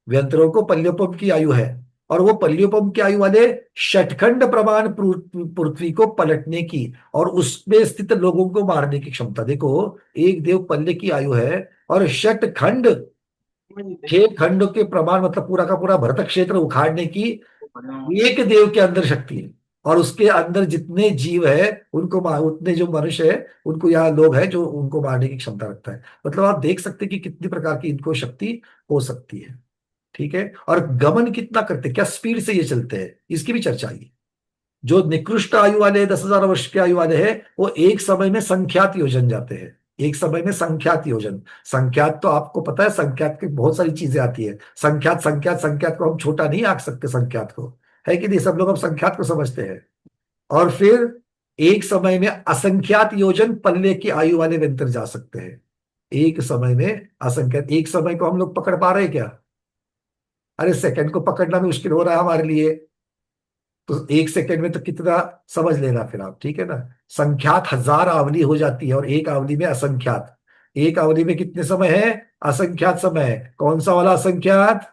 व्यंतरों को पल्योपम की आयु है, और वो पल्योपम की आयु वाले षटखंड प्रमाण पृथ्वी को पलटने की और उसमें स्थित लोगों को मारने की क्षमता। देखो, एक देव पल्ले की आयु है और षटखंड, 6 खंड के प्रमाण, मतलब पूरा का पूरा भरत क्षेत्र उखाड़ने की एक देव के अंदर शक्ति है। और उसके अंदर जितने जीव है उनको उतने जो मनुष्य है उनको, या लोग हैं जो उनको मारने की क्षमता रखता है। मतलब आप देख सकते हैं कि कितनी प्रकार की इनको शक्ति हो सकती है। ठीक है। और गमन कितना करते, क्या स्पीड से ये चलते हैं, इसकी भी चर्चा आई। जो निकृष्ट आयु वाले 10,000 वर्ष के आयु वाले हैं, वो एक समय में संख्यात योजन जाते हैं। एक समय में संख्यात योजन। संख्यात तो आपको पता है, संख्यात की बहुत सारी चीजें आती है। संख्यात संख्यात संख्यात को हम छोटा नहीं आंक सकते, संख्यात को, है कि नहीं? सब लोग हम संख्यात को समझते हैं। और फिर एक समय में असंख्यात योजन पल्ले की आयु वाले व्यंतर जा सकते हैं। एक समय में असंख्यात, एक समय को हम लोग पकड़ पा रहे हैं क्या? अरे सेकंड को पकड़ना भी मुश्किल हो रहा है हमारे लिए। तो एक सेकंड में तो कितना, समझ लेना फिर आप, ठीक है ना? संख्यात 1000 आवली हो जाती है और एक आवली में असंख्यात। एक आवली में कितने समय है? असंख्यात समय है। कौन सा वाला असंख्यात?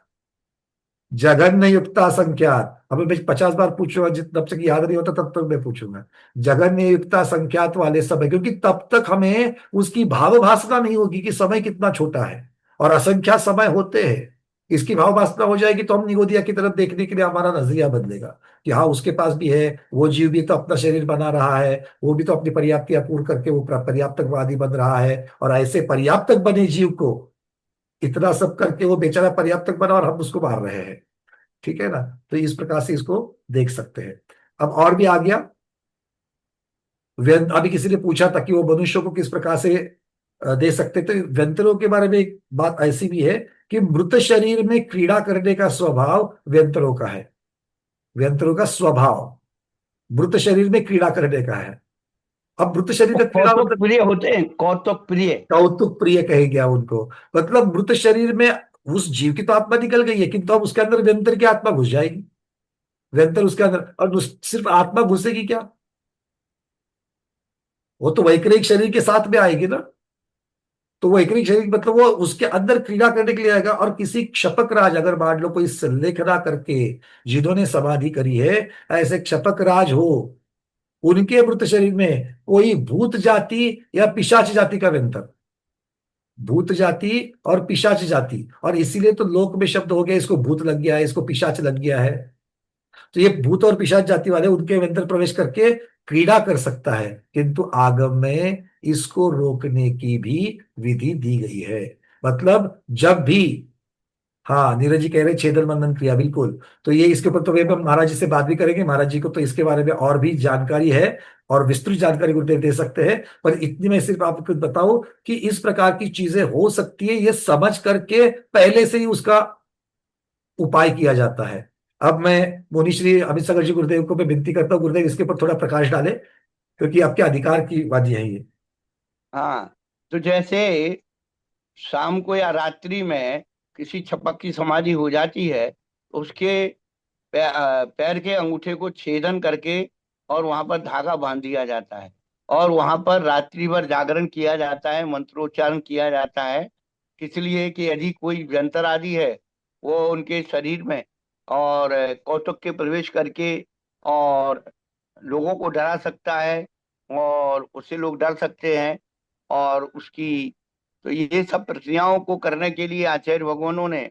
जघन्य युक्त असंख्यात। अभी मैं 50 बार पूछूंगा, जब तक याद नहीं होता तब तक मैं पूछूंगा। जघन्य युक्त संख्यात वाले समय, क्योंकि तब तक हमें उसकी भाव भासना नहीं होगी कि समय कितना छोटा है। और असंख्यात समय होते हैं, इसकी भाव भासना हो जाएगी तो हम निगोदिया की तरफ देखने के लिए हमारा नजरिया बदलेगा कि हाँ, उसके पास भी है, वो जीव भी तो अपना शरीर बना रहा है, वो भी तो अपनी पर्याप्तियां पूर्ण करके वो पर्याप्तकवादी बन रहा है। और ऐसे पर्याप्तक बने जीव को, इतना सब करके वो बेचारा पर्याप्तक बना और हम उसको मार रहे हैं। ठीक है ना? तो इस प्रकार से इसको देख सकते हैं। अब और भी आ गया। अभी किसी ने पूछा था कि वो मनुष्यों को किस प्रकार से दे सकते, तो व्यंतरों के बारे में एक बात ऐसी भी है कि मृत शरीर में क्रीड़ा करने का स्वभाव व्यंतरों का है। व्यंतरों का स्वभाव मृत शरीर में क्रीड़ा करने का है। अब मृत शरीर में क्रीड़ा कौतुक प्रिय होते हैं, कौतुक प्रिय, कौतुक प्रिय कहे गया उनको। मतलब मृत शरीर में उस जीव की तो आत्मा निकल गई है, किंतु अब उसके अंदर व्यंतर की आत्मा घुस जाएगी। व्यंतर उसके अंदर, और सिर्फ आत्मा घुसेगी क्या? वो तो वैक्रिक शरीर के साथ में आएगी ना। तो वो वैक्रिक शरीर मतलब वो उसके अंदर क्रीड़ा करने के लिए आएगा। और किसी क्षपक राज, अगर मान लो कोई संलेखना करके जिन्होंने समाधि करी है, ऐसे क्षपक राज हो, उनके मृत शरीर में कोई भूत जाति या पिशाच जाति का व्यंतर, भूत जाति और पिशाच जाति, और इसीलिए तो लोक में शब्द हो गया, इसको भूत लग गया है, इसको पिशाच लग गया है। तो ये भूत और पिशाच जाति वाले उनके अंदर प्रवेश करके क्रीड़ा कर सकता है, किंतु आगम में इसको रोकने की भी विधि दी गई है। मतलब जब भी, हाँ, नीरज जी कह रहे हैं छेदन मंथन क्रिया, बिल्कुल। तो ये इसके ऊपर तो वे हम महाराज जी से बात भी करेंगे। महाराज जी को तो इसके बारे में और भी जानकारी है और विस्तृत जानकारी गुरुदेव दे सकते हैं। पर इतनी मैं सिर्फ आपको बताऊं कि इस प्रकार की चीजें हो सकती है, ये समझ करके पहले से ही उसका उपाय किया जाता है। अब मैं मुनि श्री अमित सागर जी गुरुदेव को मैं विनती करता हूँ, गुरुदेव इसके ऊपर थोड़ा प्रकाश डाले, क्योंकि आपके अधिकार की बात यही है। हाँ। तो जैसे शाम को या रात्रि में किसी छपक की समाधि हो जाती है तो उसके पैर के अंगूठे को छेदन करके और वहां पर धागा बांध दिया जाता है, और वहां पर रात्रि भर जागरण किया जाता है, मंत्रोच्चारण किया जाता है। इसलिए कि यदि कोई व्यंतर आदि है वो उनके शरीर में और कौतुक के प्रवेश करके और लोगों को डरा सकता है और उससे लोग डर सकते हैं, और उसकी तो ये सब प्रक्रियाओं को करने के लिए आचार्य भगवानों ने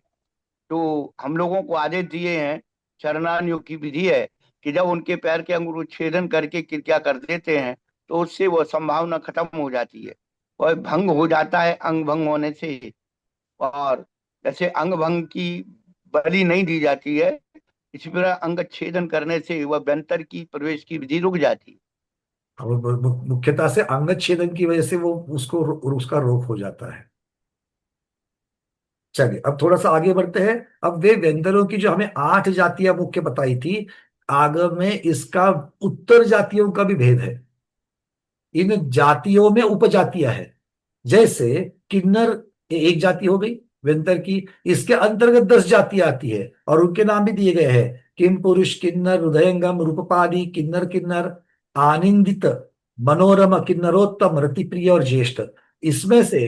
तो हम लोगों को आदेश दिए हैं। चरणान योग की विधि है कि जब उनके पैर के अंगूर छेदन करके क्रिया कर देते हैं तो उससे वो संभावना खत्म हो जाती है और भंग हो जाता है अंग भंग होने से। और जैसे अंग भंग की बलि नहीं दी जाती है, इसी तरह अंग छेदन करने से वह व्यंतर की प्रवेश की विधि रुक जाती है। और मुख्यतः से अंग छेदन की वजह से वो उसका रोग हो जाता है। चलिए अब थोड़ा सा आगे बढ़ते हैं। अब वे व्यंजनों की जो हमें 8 जातियां मुख्य बताई थी, आगम में इसका उत्तर जातियों का भी भेद है। इन जातियों में उपजातियां हैं। जैसे किन्नर, ये एक जाति हो गई व्यंतर की। इसके अंतर्गत 10 जातियां आती है और उनके नाम भी दिए गए हैं। किम पुरुष किन्नर, हृदयंगम, रूपपादी, किन्नर किन्नर, आनंदित, मनोरम, किन्नरोत्तम, रतिप्रिय और ज्येष्ठ। इसमें से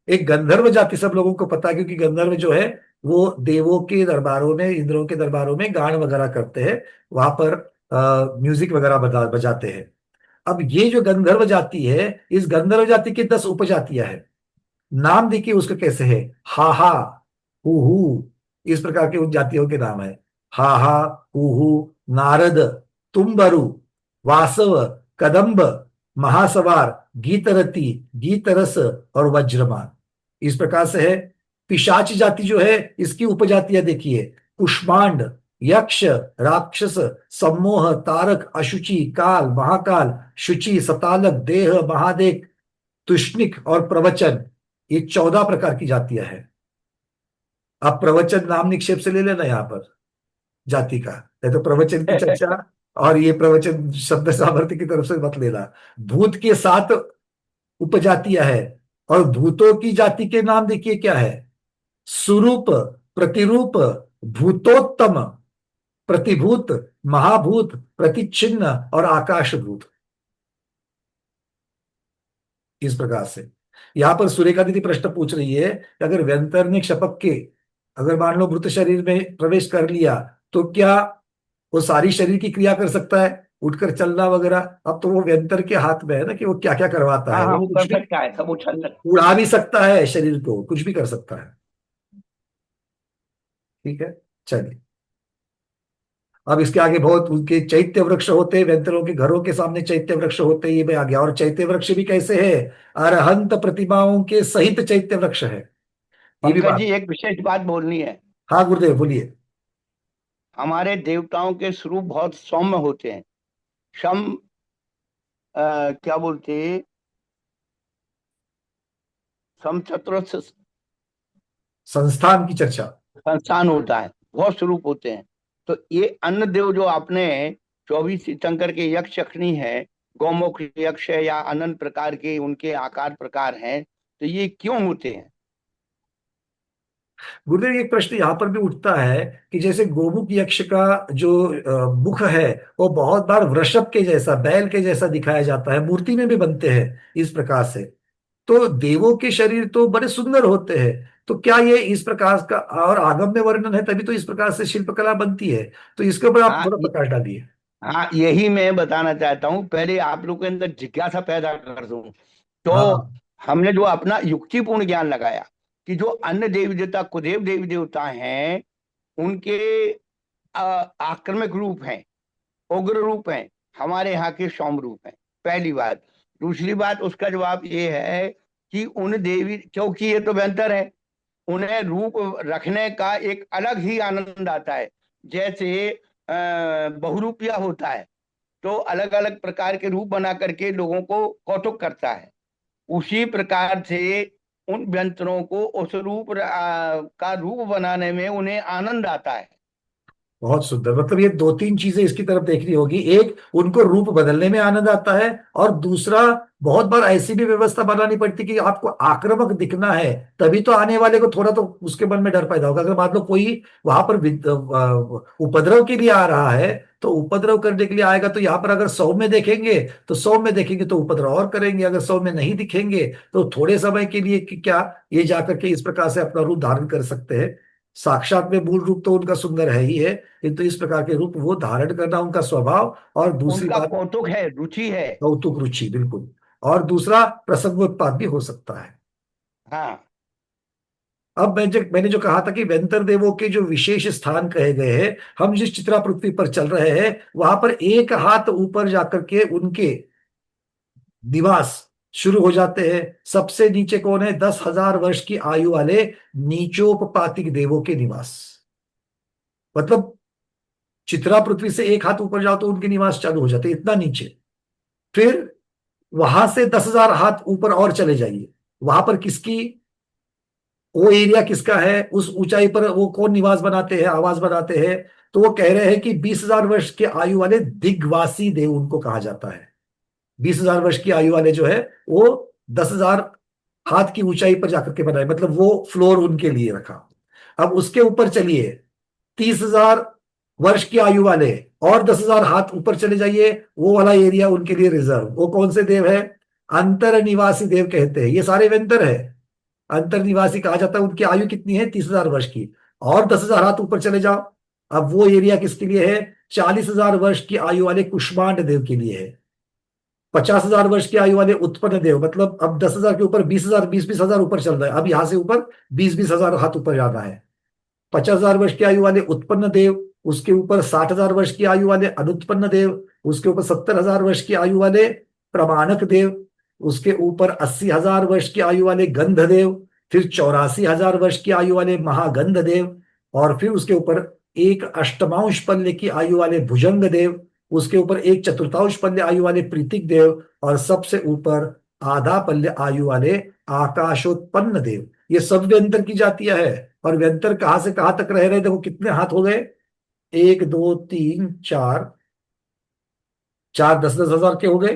एक गंधर्व जाति सब लोगों को पता है, क्योंकि गंधर्व जो है वो देवों के दरबारों में, इंद्रों के दरबारों में गान वगैरह करते हैं, वहां पर म्यूजिक वगैरह बजाते हैं। अब ये जो गंधर्व जाति है, इस गंधर्व जाति की 10 उपजातियां हैं। नाम देखिए उसका कैसे है। हा हा, हु हु, इस प्रकार के उन जातियों के नाम है। हा हा, हु हु, नारद, तुम्बरु, वासव, कदम्ब, महासवार, गीतरति, गीतरस और वज्रमान। इस प्रकार से है। पिशाच जाति जो है, इसकी उपजातियां देखिए। कुष्मांड, यक्ष, राक्षस, सम्मोह, तारक, अशुचि, काल, महाकाल, शुचि, सतालक, देह, महादेव, तुष्णिक और प्रवचन। ये 14 प्रकार की जातियां हैं। अब प्रवचन नाम निक्षेप से ले लेना यहां पर जाति का, नहीं तो प्रवचन की चर्चा और ये प्रवचन शब्द सामर्थ्य की तरफ से मत लेना। भूत के 7 उपजातियां हैं और भूतों की जाति के नाम देखिए क्या है। सुरूप, प्रतिरूप, भूतोत्तम, प्रतिभूत, महाभूत, प्रतिच्छिन्न और आकाशभूत। इस प्रकार से यहां पर सुरेखा दीदी प्रश्न पूछ रही है कि अगर व्यंतर ने क्षपक के, अगर मान लो मृत शरीर में प्रवेश कर लिया, तो क्या वो सारी शरीर की क्रिया कर सकता है, उठकर चलना वगैरह? अब तो वो व्यंतर के हाथ में है ना कि वो क्या क्या करवाता है। हाँ हाँ, वो वो कुछ कर भी सकता है, सब उछल सकता उड़ा भी सकता है, शरीर को कुछ भी कर सकता है। ठीक है, चलिए अब इसके आगे बहुत उनके चैत्य वृक्ष होते हैं, व्यंतरों के घरों के सामने चैत्य वृक्ष होते हैं, ये भी आ गया। और चैत्य वृक्ष भी कैसे है? अरहंत प्रतिमाओं के सहित चैत्य वृक्ष है, ये भी पंकज बात। जी एक विशेष बात बोलनी है। हाँ गुरुदेव बोलिए। हमारे देवताओं के स्वरूप बहुत सौम्य होते हैं। सम क्या बोलते, समचतुर संस्थान की चर्चा। संस्थान होता है, बहुत स्वरूप होते हैं। तो ये अन्न देव जो आपने 24 तीर्थंकर के यक्ष यक्षिणी है, गौमुख यक्ष है या अनंत प्रकार के उनके आकार प्रकार हैं, तो ये क्यों होते हैं? गुरुदेव एक प्रश्न यहाँ पर भी उठता है कि जैसे गोमुख यक्ष का जो मुख है, वो बहुत बार वृषभ के जैसा, बैल के जैसा दिखाया जाता है, मूर्ति में भी बनते हैं इस प्रकार से। तो देवों के शरीर तो बड़े सुंदर होते हैं, तो क्या ये इस प्रकार का, और आगम में वर्णन है तभी तो इस प्रकार से शिल्पकला बनती है। तो इसके ऊपर आप हाँ थोड़ा प्रकाश डालिए। हाँ, यही मैं बताना चाहता हूँ। पहले आप लोग के अंदर जिज्ञासा पैदा कर दूं तो हाँ हमने जो अपना युक्तिपूर्ण ज्ञान लगाया कि जो अन्य देवी देवता कुदेव देवी देवता हैं उनके आक्रमक रूप हैं, उग्र रूप हैं, हमारे यहाँ के सौम्य रूप हैं, पहली बात। दूसरी बात उसका जवाब ये है कि उन देवी, क्योंकि ये तो बेहतर है, उन्हें रूप रखने का एक अलग ही आनंद आता है। जैसे बहुरूपिया होता है तो अलग अलग प्रकार के रूप बना करके लोगों को कौतुक करता है, उसी प्रकार से उन व्यंजनों को उस रूप का रूप बनाने में उन्हें आनंद आता है। बहुत सुंदर। मतलब ये दो तीन चीजें इसकी तरफ देखनी होगी। एक, उनको रूप बदलने में आनंद आता है, और दूसरा, बहुत बार ऐसी भी व्यवस्था बनानी पड़ती कि आपको आक्रामक दिखना है, तभी तो आने वाले को थोड़ा तो उसके मन में डर पैदा होगा। अगर मान लो कोई वहां पर उपद्रव के लिए आ रहा है, तो उपद्रव करने के लिए आएगा, तो यहाँ पर अगर 100 में देखेंगे तो 100 में देखेंगे तो उपद्रव और करेंगे, अगर 100 में नहीं दिखेंगे तो थोड़े समय के लिए क्या ये जाकर के इस प्रकार से अपना रूप धारण कर सकते हैं। साक्षात में मूल रूप तो उनका सुंदर है ही है, किंतु इस प्रकार के रूप वो धारण करना उनका स्वभाव। और दूसरी उनका बात, कौतुक है, रुचि है। कौतुक रुचि, बिल्कुल। और दूसरा, प्रसंगोत्पाद भी हो सकता है। हाँ, अब मैंने जो कहा था कि व्यंतर देवों के जो विशेष स्थान कहे गए हैं, हम जिस चित्रा पृथ्वी पर चल रहे हैं वहां पर एक हाथ ऊपर जाकर के उनके निवास शुरू हो जाते हैं। सबसे नीचे कौन है? 10,000 वर्ष की आयु वाले नीचोपपातिक देवों के निवास। मतलब चित्रा पृथ्वी से एक हाथ ऊपर जाओ तो उनके निवास चालू हो जाते हैं, इतना नीचे। फिर वहां से 10,000 हाथ ऊपर और चले जाइए, वहां पर किसकी, वो एरिया किसका है, उस ऊंचाई पर वो कौन निवास बनाते हैं, आवास बनाते हैं? तो वो कह रहे हैं कि 20,000 वर्ष के आयु वाले दिग्वासी देव उनको कहा जाता है। 20,000 वर्ष की आयु वाले जो है वो 10,000 हाथ की ऊंचाई पर जाकर के बनाए, मतलब वो फ्लोर उनके लिए रखा। अब उसके ऊपर चलिए, 30,000 वर्ष की आयु वाले और 10,000 हाथ ऊपर चले जाइए, वो वाला एरिया उनके लिए रिजर्व। वो कौन से देव है? अंतर निवासी देव कहते हैं। ये सारे व्यंतर है, अंतर निवासी कहा जाता है। उनकी आयु कितनी है? 30,000 वर्ष की। और 10,000 हाथ ऊपर चले जाओ, अब वो एरिया किसके लिए है? 40,000 वर्ष की आयु वाले कुष्मांड देव के लिए है। 50,000 वर्ष की आयु वाले उत्पन्न देव, मतलब अब 10,000 के ऊपर 20,000, 20,000 ऊपर चल रहा है, अब यहां से ऊपर 20,000 हाथ ऊपर जाना है। 50,000 वर्ष की आयु वाले उत्पन्न देव, उसके ऊपर 60,000 वर्ष की आयु वाले अनुत्पन्न देव, उसके ऊपर 70,000 वर्ष की आयु वाले प्रमाणक देव, उसके ऊपर 80,000 वर्ष की आयु वाले गंध देव, फिर 84,000 वर्ष की आयु वाले महागंध देव, और फिर उसके ऊपर एक अष्टमांश पल्ले की आयु वाले भुजंग देव, उसके ऊपर एक चतुर्थांश पल्ले आयु वाले प्रीतिक देव, और सबसे ऊपर आधा पल्ले आयु वाले आकाशोत्पन्न देव। ये सब व्यंतर की जातियां है। और व्यंतर कहां से कहां तक रह रहे? देखो कितने हाथ हो गए, 1 2 3 4, 4 10,000 के हो गए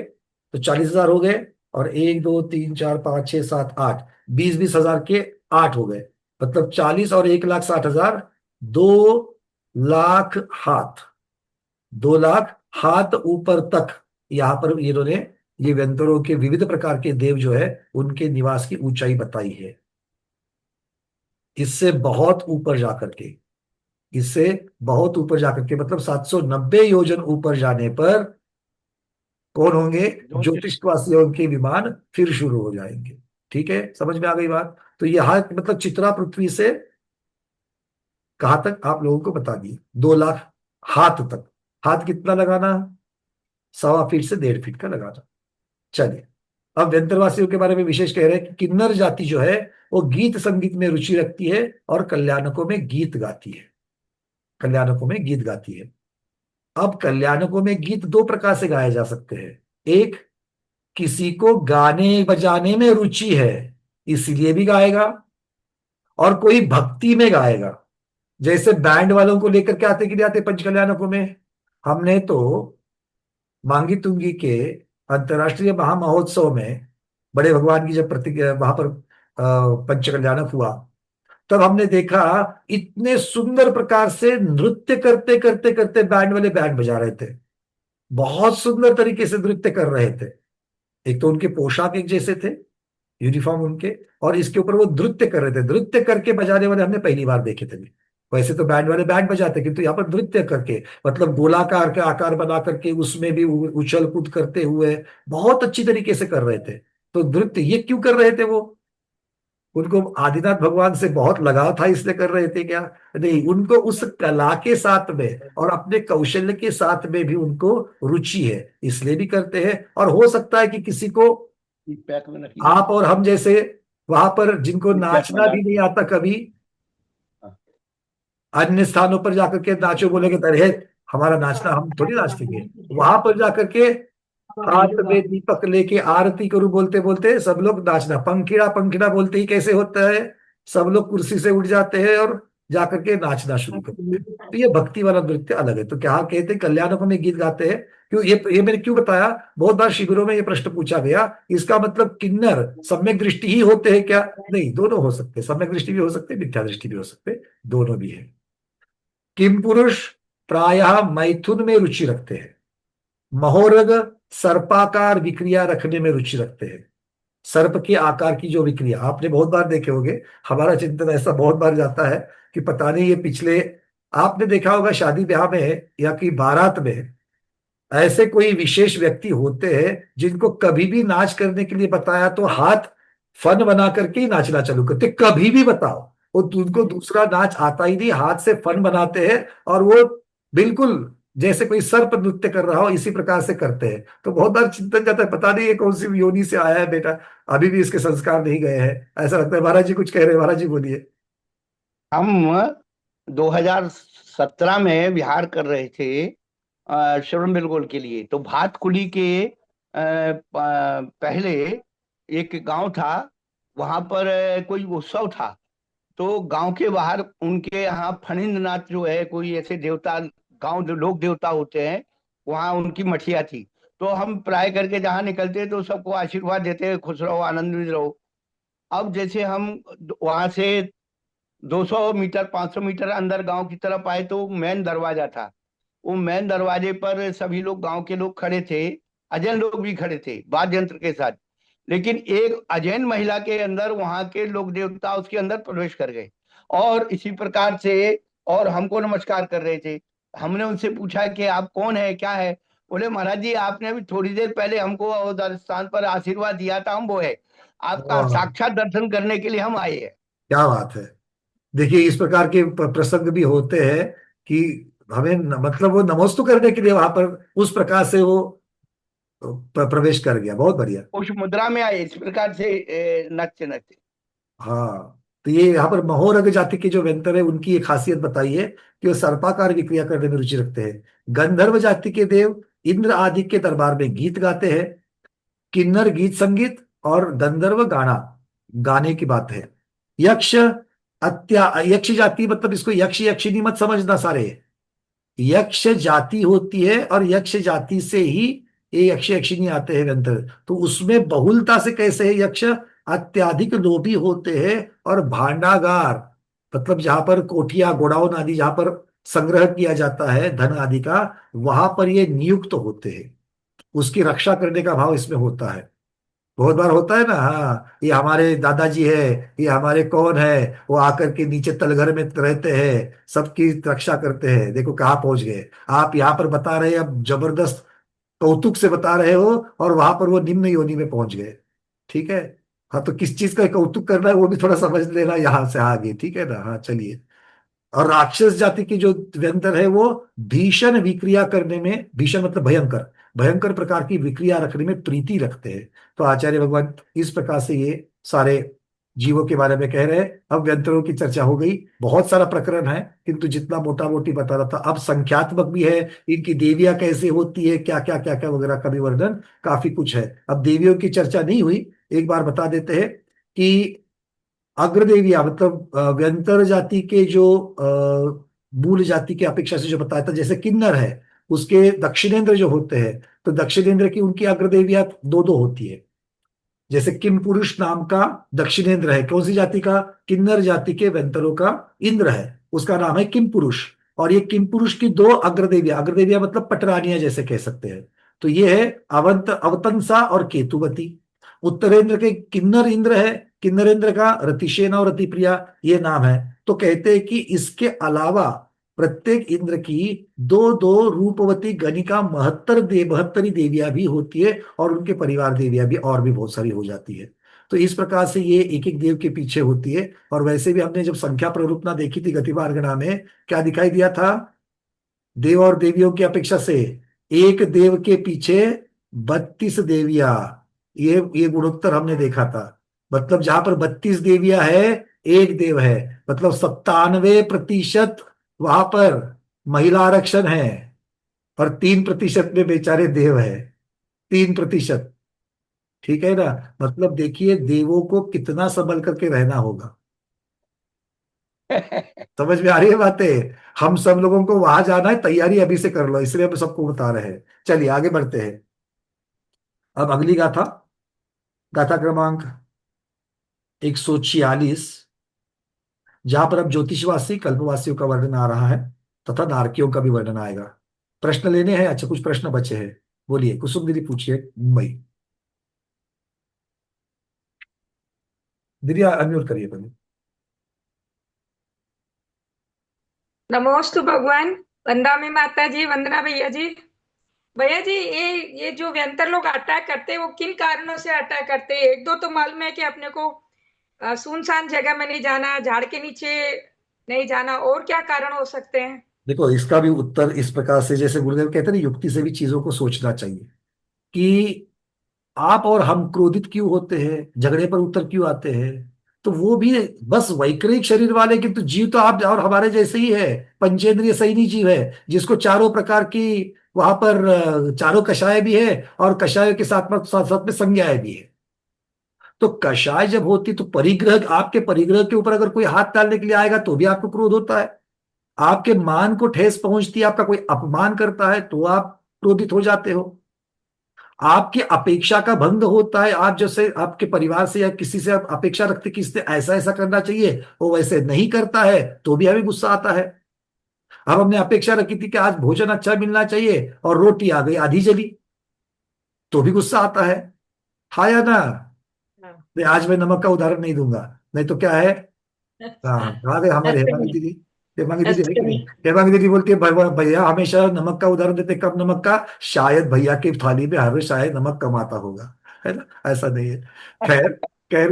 तो 40,000 हो गए, और 1 2 3 4 5 6 7 8, 20,000 के 8 हो गए, मतलब 40 और 1,60,000, 2 लाख हाथ। 2 लाख हाथ ऊपर तक यहाँ पर इन्होंने ये व्यंतरों के विविध प्रकार के देव जो है उनके निवास की ऊंचाई बताई है। इससे बहुत ऊपर जाकर के, इससे बहुत ऊपर जाकर के, मतलब 790 योजन ऊपर जाने पर कौन होंगे? ज्योतिषवासियों के विमान फिर शुरू हो जाएंगे। ठीक है, समझ में आ गई बात? तो यह मतलब चित्रा पृथ्वी से कहां तक आप लोगों को बता दिए, 2 लाख हाथ तक। हाथ कितना लगाना? 1.25 फीट से 1.5 फीट का लगाना। चलिए, अब व्यंतरवासियों के बारे में विशेष कह रहे हैं कि किन्नर जाति जो है वो गीत संगीत में रुचि रखती है और कल्याणकों में गीत गाती है। कल्याणकों में गीत गाती है। अब कल्याणकों में गीत दो प्रकार से गाए जा सकते हैं। एक, किसी को गाने बजाने में रुचि है इसलिए भी गाएगा, और कोई भक्ति में गाएगा। जैसे बैंड वालों को लेकर के आते कि नहीं आते पंच कल्याणकों में? हमने तो मांगी तुंगी के अंतर्राष्ट्रीय महामहोत्सव में बड़े भगवान की जब वहां पर पंच कल्याणक हुआ, तब हमने देखा इतने सुंदर प्रकार से नृत्य करते करते करते बैंड वाले बैंड बजा रहे थे। बहुत सुंदर तरीके से नृत्य कर रहे थे। एक तो उनके पोशाक एक जैसे थे, यूनिफॉर्म उनके, और इसके ऊपर वो नृत्य कर रहे थे। नृत्य करके बजाने वाले हमने पहली बार देखे थे। वैसे तो बैंड वाले बैंड बजाते, किंतु यहाँ पर नृत्य करके, मतलब गोलाकार का आकार बना करके उसमें भी उछल कूद करते हुए बहुत अच्छी तरीके से कर रहे थे। तो नृत्य ये क्यों कर रहे थे? वो उनको आदिनाथ भगवान से बहुत लगाव था इसलिए कर रहे थे क्या? नहीं, उनको उस कला के साथ में और अपने कौशल्य के साथ में भी उनको रुचि है, इसलिए भी करते हैं। और हो सकता है कि किसी को, आप और हम जैसे वहां पर जिनको नाचना भी नहीं आता कभी, अन्य स्थानों पर जाकर के नाचो बोलेंगे, अरे हमारा नाचना, हम थोड़ी नाचेंगे। वहां पर जाकर के हाथ में दीपक लेके आरती करूं बोलते बोलते सब लोग नाचना। पंखीड़ा पंखीड़ा बोलते ही कैसे होता है? सब लोग कुर्सी से उठ जाते हैं और जाकर के नाचना शुरू करते हैं। तो ये भक्ति वाला नृत्य अलग है। तो क्या कहते हैं कल्याणकों में गीत गाते हैं? क्यों ये मैंने क्यों बताया? बहुत बार शिविरों में ये प्रश्न पूछा गया, इसका मतलब किन्नर सम्यक दृष्टि ही होते हैं क्या? नहीं, दोनों हो सकते हैं, सम्यक दृष्टि भी हो सकते हैं, मिथ्या दृष्टि भी हो सकते हैं, दोनों भी है। किम पुरुष प्रायः मैथुन में रुचि रखते हैं, महोरग सर्पाकार विक्रिया रखने में रुचि रखते हैं। सर्प के आकार की जो विक्रिया आपने बहुत बार देखे होंगे, हमारा चिंतन ऐसा बहुत बार जाता है कि पता नहीं ये पिछले, आपने देखा होगा शादी ब्याह में या कि बारात में ऐसे कोई विशेष व्यक्ति होते हैं जिनको कभी भी नाच करने के लिए बताया तो हाथ फन बना करके ही नाचना चालू करते, कभी भी बताओ वो उनको दूसरा नाच आता ही नहीं, हाथ से फन बनाते हैं और वो बिल्कुल जैसे कोई सर्प नृत्य कर रहा हो इसी प्रकार से करते हैं। तो बहुत बार चिंतन जाता है, पता नहीं ये कौन सी योनि से आया है बेटा, अभी भी इसके संस्कार नहीं गए हैं, ऐसा लगता है। महाराज जी कुछ कह रहे हैं, महाराज जी बोलिए। हम 2017 में बिहार कर रहे थे श्रवण बेलगोल के लिए। तो भात कुली के पहले एक गांव था, वहां पर कोई उत्सव था। तो गांव के बाहर उनके यहाँ फणिंद नाथ जो है, कोई ऐसे देवता, गांव जो लोक देवता होते हैं, वहां उनकी मठिया थी। तो हम प्राय करके जहाँ निकलते तो सबको आशीर्वाद देते, खुश रहो, आनंदित रहो। अब जैसे हम वहां से 200 मीटर 500 मीटर अंदर गांव की तरफ आए तो मेन दरवाजा था। वो मेन दरवाजे पर सभी लोग, गांव के लोग खड़े थे, अजैन लोग भी खड़े थे वाद्य यंत्र के साथ। लेकिन एक अजैन महिला के अंदर वहां के लोक देवता उसके अंदर प्रवेश कर गए और इसी प्रकार से और हमको नमस्कार कर रहे थे। हमने उनसे पूछा कि आप कौन है, क्या है? बोले महाराज जी आपने अभी थोड़ी देर पहले हमको उस स्थान पर आशीर्वाद दिया था, हम वो है, आपका वाह, साक्षात दर्शन करने के लिए हम आए हैं। क्या बात है। देखिए इस प्रकार के प्रसंग भी होते हैं कि हमें मतलब वो नमोस्तु करने के लिए वहां पर उस प्रकार से वो प्रवेश कर गया। बहुत बढ़िया। उस मुद्रा में आए, इस प्रकार से नृत्य नृत्य। हाँ, तो ये यहाँ पर महोरग जाति के जो व्यंतर है उनकी एक खासियत बताई है कि वो सर्पाकार विक्रिया करने में रुचि रखते हैं। गंधर्व जाति के देव इंद्र आदि के दरबार में गीत गाते हैं। किन्नर गीत संगीत और गंधर्व गाना, गाने की बात है। यक्ष यक्ष जाति, मतलब इसको यक्ष यक्षिनी मत समझना सारे, यक्ष जाति होती है और यक्ष जाति से ही ये यक्ष यक्षिनी आते हैं व्यंतर। तो उसमें बहुलता से कैसे है? यक्ष अत्याधिक लोभी होते हैं और भांडागार, मतलब जहां पर कोठिया गोडाउन आदि जहां पर संग्रह किया जाता है धन आदि का, वहां पर ये नियुक्त होते हैं। उसकी रक्षा करने का भाव इसमें होता है। बहुत बार होता है ना, हाँ ये हमारे दादाजी है, ये हमारे कौन है, वो आकर के नीचे तलघर में रहते हैं, सबकी रक्षा करते हैं। देखो कहाँ पहुंच गए आप, यहाँ पर बता रहे हैं, अब जबरदस्त कौतुक से बता रहे हो और वहां पर वो निम्न योनि में पहुंच गए। ठीक है, हाँ तो किस चीज का कौतुक करना है वो भी थोड़ा समझ लेना यहाँ से आगे। ठीक है ना, हाँ चलिए। और राक्षस जाति की जो व्यंतर है वो भीषण विक्रिया करने में, भीषण मतलब भयंकर, भयंकर प्रकार की विक्रिया रखने में प्रीति रखते हैं। तो आचार्य भगवान इस प्रकार से ये सारे जीवों के बारे में कह रहे हैं। अब व्यंतरों की चर्चा हो गई, बहुत सारा प्रकरण है किंतु जितना मोटा मोटी बता रहा था, अब संख्यात्मक भी है, इनकी देवियां कैसे होती है, क्या क्या क्या क्या वगैरह का भी वर्णन काफी कुछ है। अब देवियों की चर्चा नहीं हुई, एक बार बता देते हैं कि अग्रदेविया मतलब व्यंतर जाति के जो मूल जाति की अपेक्षा से जो बताया था, जैसे किन्नर है उसके दक्षिणेंद्र जो होते हैं, तो दक्षिणेंद्र की उनकी अग्रदेविया दो दो होती है। जैसे किम पुरुष नाम का दक्षिणेंद्र है, कौन सी जाति का? किन्नर जाति के व्यंतरों का इंद्र है, उसका नाम है किम पुरुष। और ये किम पुरुष की दो अग्रदेविया, अग्रदेविया मतलब पटरानियां जैसे कह सकते हैं। तो ये है अवतंसा और केतुवती। उत्तरेंद्र के किन्नर इंद्र है, किन्नरेंद्र का रतिशेना और रतिप्रिया ये नाम है। तो कहते हैं कि इसके अलावा प्रत्येक इंद्र की दो दो रूपवती गणिका बहत्तरी देवियां भी होती है और उनके परिवार देवियां भी और भी बहुत सारी हो जाती है। तो इस प्रकार से ये एक एक देव के पीछे होती है। और वैसे भी हमने जब संख्या प्ररूपना देखी थी गतिवार्गणा में, क्या दिखाई दिया था? देव और देवियों की अपेक्षा से एक देव के पीछे 32 देवियां, ये गुणोत्तर हमने देखा था। मतलब जहां पर 32 देवियां है, एक देव है, मतलब 97% वहां पर महिला आरक्षण है और 3% में बेचारे देव है। 3%। ठीक है ना, मतलब देखिए देवों को कितना संभल करके रहना होगा। समझ में आ रही है बातें? हम सब लोगों को वहां जाना है, तैयारी अभी से कर लो, इसलिए हम सबको बता रहे हैं। चलिए आगे बढ़ते हैं। अब अगली गाथा, गाथा क्रमांक 146, जहां पर अब ज्योतिषवासी कल्पवासियों का वर्णन आ रहा है तथा नारकियों का भी वर्णन आएगा। प्रश्न लेने हैं? अच्छा, कुछ प्रश्न बचे हैं, बोलिए। कुसुम दीदी पूछिए, मुंबई। दीदी अनम्यूट करिए पहले। नमोस्तु भगवान। वंदा में माता जी, वंदना भैया जी। भैया जी, ये जो व्यंतर लोग अटैक करते हैं वो किन कारणों से अटैक करते हैं? एक दो तो मालूम है कि अपने को सुनसान जगह में नहीं जाना, झाड़ के नीचे नहीं जाना, और क्या कारण हो सकते हैं? देखो, इसका भी उत्तर इस प्रकार से, जैसे गुरुदेव कहते हैं ना, युक्ति से भी चीजों को सोचना चाहिए कि आप और हम क्रोधित क्यों होते हैं, झगड़े पर उतर क्यों आते हैं। तो वो भी बस वैकृतिक शरीर वाले, किंतु जीव तो आप और हमारे जैसे ही है। पंचेंद्रिय सही नहीं जीव है, जिसको चारों प्रकार की वहां पर चारों कषाय भी है, और कषाय के साथ साथ में संज्ञाएं भी है। तो कषाय जब होती तो परिग्रह, आपके परिग्रह के ऊपर अगर कोई हाथ डालने के लिए आएगा तो भी आपको क्रोध होता है। आपके मान को ठेस पहुंचती है, आपका कोई अपमान करता है तो आप क्रोधित हो जाते हो। आपकी अपेक्षा का भंग होता है, आप जैसे आपके परिवार से या किसी से आप अपेक्षा रखते कि इसने ऐसा ऐसा करना चाहिए, वो वैसे नहीं करता है तो भी हमें गुस्सा आता है। अब हमने अपेक्षा रखी थी कि आज भोजन अच्छा मिलना चाहिए और रोटी आ गई आधी जली, तो भी गुस्सा आता है। हाँ या ना? हाँ। नहीं, आज मैं नमक का उदाहरण नहीं दूंगा, नहीं तो क्या है। हाँ, कहाँ गए हमारे अच्छा हेमांगी जी, दीदी? हेमांगी दीदी है कि अच्छा नहीं? जी। हेमांगी दीदी बोलती है, भैया हमेशा नमक का उदाहरण देते, कब नमक का? शायद भैया की थाली में हर रोज शायद नमक कम आता होगा, है ना? ऐसा नहीं है। खैर, खैर,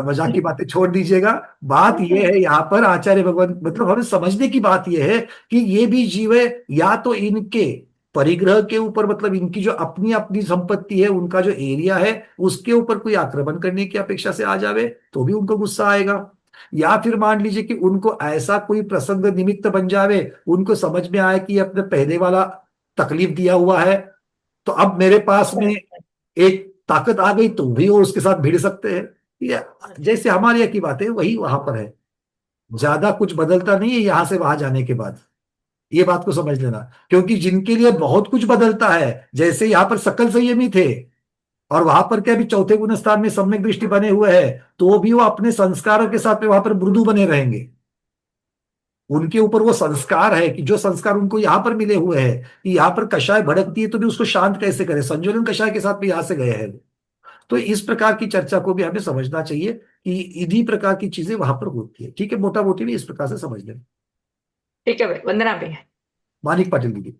मजाक की बातें छोड़ दीजिएगा। बात यह है यहाँ पर, आचार्य भगवान मतलब हमें समझने की बात यह है कि ये भी जीव है, या तो इनके परिग्रह के ऊपर, मतलब इनकी जो अपनी अपनी संपत्ति है, उनका जो एरिया है, उसके ऊपर कोई आक्रमण करने की अपेक्षा से आ जावे तो भी उनको गुस्सा आएगा। या फिर मान लीजिए कि उनको ऐसा कोई प्रसंग निमित्त बन जावे, उनको समझ में आए कि अपने पहले वाला तकलीफ दिया हुआ है, तो अब मेरे पास में एक ताकत आ गई तो भी वो उसके साथ भिड़ सकते हैं। ये जैसे हमारे यहाँ की बात है, वही वहां पर है। ज्यादा कुछ बदलता नहीं है यहां से वहां जाने के बाद, ये बात को समझ लेना। क्योंकि जिनके लिए बहुत कुछ बदलता है, जैसे यहाँ पर सकल संयमी थे, और वहां पर क्या, भी चौथे गुण स्थान में सम्यक दृष्टि बने हुए है, तो भी वो अपने संस्कारों के साथ में वहां पर मृदु बने रहेंगे। उनके ऊपर वो संस्कार है कि जो संस्कार उनको यहाँ पर मिले हुए हैं, कि यहाँ पर कषाय भड़कती है तो भी उसको शांत कैसे करें, संयोजन कषाय के साथ भी यहाँ से गए हैं। तो इस प्रकार की चर्चा को भी हमें समझना चाहिए कि इन्हीं प्रकार की चीजें वहां पर होती है। ठीक है, मोटा मोटी भी इस प्रकार से समझ लें। ठीक है भाई, वंदना भैया। मानिक पाटिल दीदी।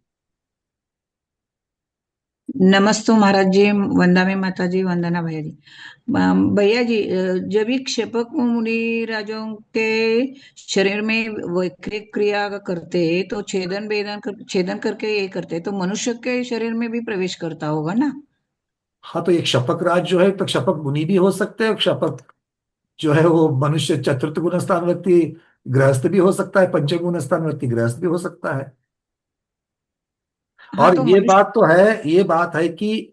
नमस्तु महाराज जी, वंदा में माता जी, वंदना भैया जी। भैया जी, जब भी क्षेपक मुनि राजों के शरीर में वैक्रिक क्रिया करते हैं तो छेदन करके ये करते हैं, तो मनुष्य के शरीर में भी प्रवेश करता होगा ना? हाँ, तो एक शपक राज जो है, तो शपक मुनि भी हो सकते हैं, और शपक जो है वो मनुष्य चतुर्थ गुण स्थान व्यक्ति गृहस्थ भी हो सकता है, पंचम गुण स्थान व्यक्ति गृहस्थ भी हो सकता है। हाँ, और तो ये मनुष्य। बात तो है, ये बात है कि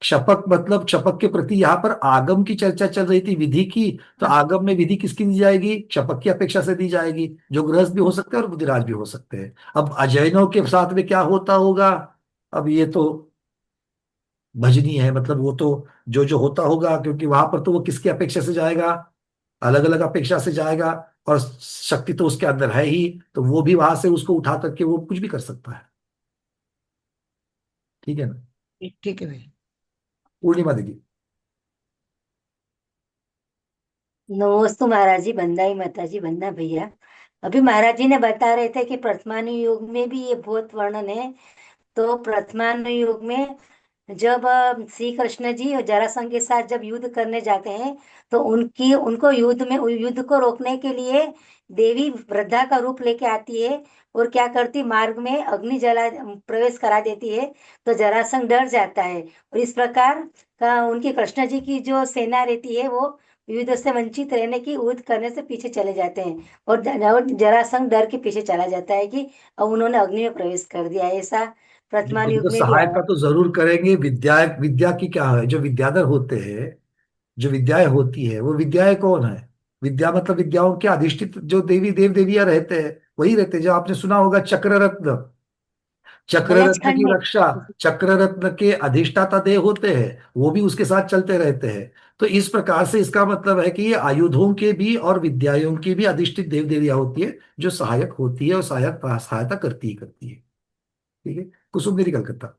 क्षपक मतलब क्षपक के प्रति यहाँ पर आगम की चर्चा चल रही थी, विधि की। तो हाँ, आगम में विधि किसकी दी जाएगी? क्षपक की अपेक्षा से दी जाएगी, जो गृहस्थ भी हो सकते हैं और बुद्धिराज भी हो सकते हैं। अब अजैनों के साथ में क्या होता होगा, अब ये तो भजनी है, मतलब वो तो जो जो होता होगा, क्योंकि वहां पर तो वो किसकी अपेक्षा से जाएगा? अलग अलग अपेक्षा से जाएगा, और शक्ति तो उसके अंदर है ही, तो वो भी वहां से उसको उठा करके वो कुछ भी कर सकता है। ठीक है ना? ठीक है भाई। पूर्णिमा दीदी। नमोस्तु महाराज जी, बंदाई माता जी, बंदा भैया। अभी महाराज जी ने बता रहे थे कि प्रथमानुयोग में भी ये बहुत वर्णन है। तो प्रथमानुयोग में जब श्री कृष्ण जी और जरासंध के साथ जब युद्ध करने जाते हैं, तो उनको युद्ध को रोकने के लिए देवी वृद्धा का रूप लेके आती है, और क्या करती, मार्ग में अग्नि जला प्रवेश करा देती है। तो जरासंध डर जाता है, और इस प्रकार का उनकी कृष्ण जी की जो सेना रहती है वो युद्ध से वंचित रहने की, युद्ध करने से पीछे चले जाते हैं, और जरासंध डर के पीछे चला जाता है कि अब उन्होंने अग्नि में प्रवेश कर दिया है। ऐसा वर्तमान देखो, युग तो में भी सहायता आया। तो जरूर करेंगे। विद्या, विद्या की क्या है, जो विद्याधर होते हैं, जो विद्याएं होती है, वो विद्याएं कौन है? विद्या मतलब विद्याओं के अधिष्ठित जो देवी देव देवियां रहते हैं वही रहते हैं। जो आपने सुना होगा चक्र रत्न, चक्र भैया जी रत्न की खंड रक्षा, चक्र रत्न के अधिष्ठाता देव होते हैं, वो भी उसके साथ चलते रहते हैं। तो इस प्रकार से इसका मतलब है कि ये आयुधों के भी और विद्याओं की भी अधिष्ठित देव देवियां होती है, जो सहायक होती है और सहायता करती ही करती है। ठीक है। कुसुम मेरी कलकत्ता।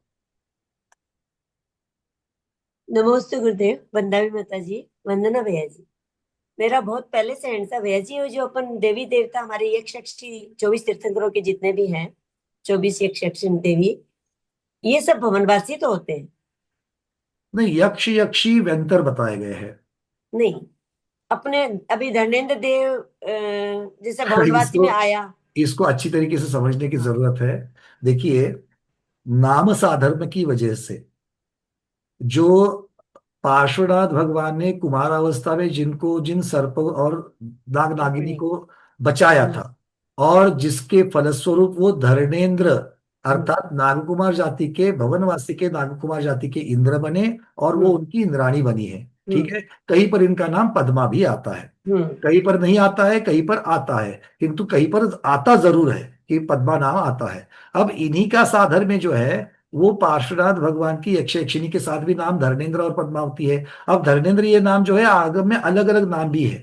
नमस्ते गुरुदेव, वंदना माता जी, वंदना भैया जी। मेरा बहुत पहले से हैंड था भैया जी। वो जो अपन देवी देवता हमारे यक्ष यक्षी 24 तीर्थंकरों के जितने भी हैं, 24 यक्ष यक्षी देवी, ये सब भवनवासी तो होते हैं? नहीं, यक्ष यक्षी व्यंतर बताए गए हैं। नहीं, अपने अभी धर्मेंद्र देव जैसे भवनवासी इसको में आया। इसको अच्छी तरीके से समझने की जरूरत है। देखिए, नाम साधर्म की वजह से जो पार्श्वनाथ भगवान ने कुमारावस्था में जिनको जिन सर्प और नाग नागिनी को बचाया था, और जिसके फलस्वरूप वो धर्मेंद्र अर्थात नागकुमार जाति के, भवनवासी के नागकुमार जाति के इंद्र बने, और वो उनकी इंद्राणी बनी है। ठीक है। कहीं पर इनका नाम पद्मा भी आता है, कहीं पर नहीं आता है, कहीं पर आता है, किंतु कहीं पर आता जरूर है कि पद्मा नाम आता है। अब इन्हीं का साधर में जो है वो पार्श्वनाथ भगवान की यक्ष यक्षिणी के साथ भी नाम धर्मेंद्र और पद्मावती है। अब धर्मेंद्र ये नाम जो है आगम में अलग अलग नाम भी है।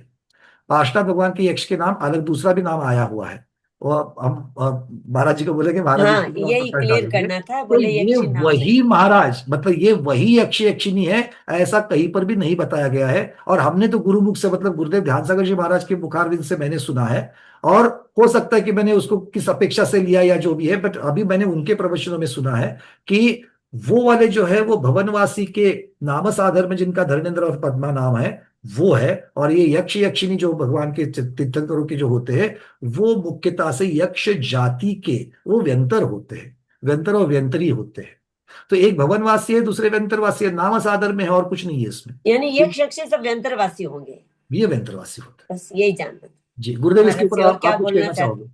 पार्श्वनाथ भगवान के यक्ष के नाम अलग दूसरा भी नाम आया हुआ है। और हम महाराज जी को बोलेंगे, महाराज जी हाँ, इसके नाम यही पर क्लियर डालेंगे। करना था, तो बोले ये यक्षी नाम नहीं। वही महाराज, मतलब ये वही यक्ष यक्षिणी है, ऐसा कहीं पर भी नहीं बताया गया है। और हमने तो गुरुमुख से, मतलब गुरुदेव ध्यान सागर जी महाराज के मुखारविंद से मैंने सुना है, और हो सकता है कि मैंने उसको किस अपेक्षा से लिया या जो भी है, बट अभी मैंने उनके प्रवचनों में सुना है कि वो वाले जो है वो भवनवासी के नाम साधर में जिनका धर्मेंद्र और पद्मा नाम है वो है। और ये यक्ष यक्षिणी जो भगवान के तीर्थंकरों के जो होते हैं वो मुख्यतः से यक्ष जाति के वो व्यंतर होते हैं, व्यंतर और व्यंतरी होते हैं। तो एक भवनवासी है, दूसरे व्यंतरवासी है, नाम साधर में है, और कुछ नहीं है इसमें। यानी यक्ष यक्षी सब व्यंतरवासी होंगे, ये व्यंतरवासी होते हैं। बस यही जानना था जी गुरुदेव, इसके महाराज ऊपर जी। और आप क्या कुछ बोलना कहना चाहते? चाहोगे?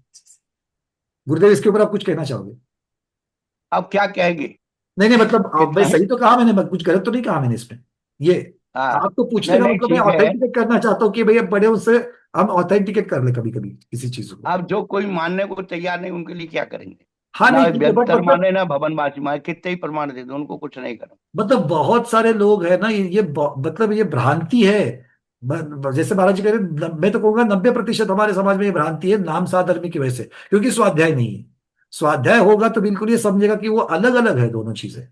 गुरुदेव, इसके ऊपर आप कुछ कहना चाहोगे? अब क्या कहेंगे? नहीं नहीं, मतलब कितना भाई है? सही तो कहा मैंने, कुछ गलत तो नहीं कहा मैंने इसमें। ये हाँ, आपको पूछने नहीं का नहीं, मतलब मैं ठीक है। ऑथेंटिकेट करना चाहता हूँ कि भैया बड़े उससे हम ऑथेंटिकेट कर ले कभी कभी किसी चीज को। अब जो कोई मानने को तैयार नहीं उनके लिए क्या करेंगे? हाँ ना नहीं ठीक है, बट व्यंतर मतलब माने ना भवनवासी माने, कितने ही प्रमाण दे दो, उनको कुछ नहीं करो। मतलब बहुत सारे लोग हैं ना, मतलब ये भ्रांति है। जैसे महाराज जी कह रहे हैं, मैं तो कहूंगा 90% हमारे समाज में ये भ्रांति है नाम साधर्मी की वजह से, क्योंकि स्वाध्याय नहीं है। स्वाध्याय होगा तो बिल्कुल ये समझेगा कि वो अलग अलग है दोनों चीजें।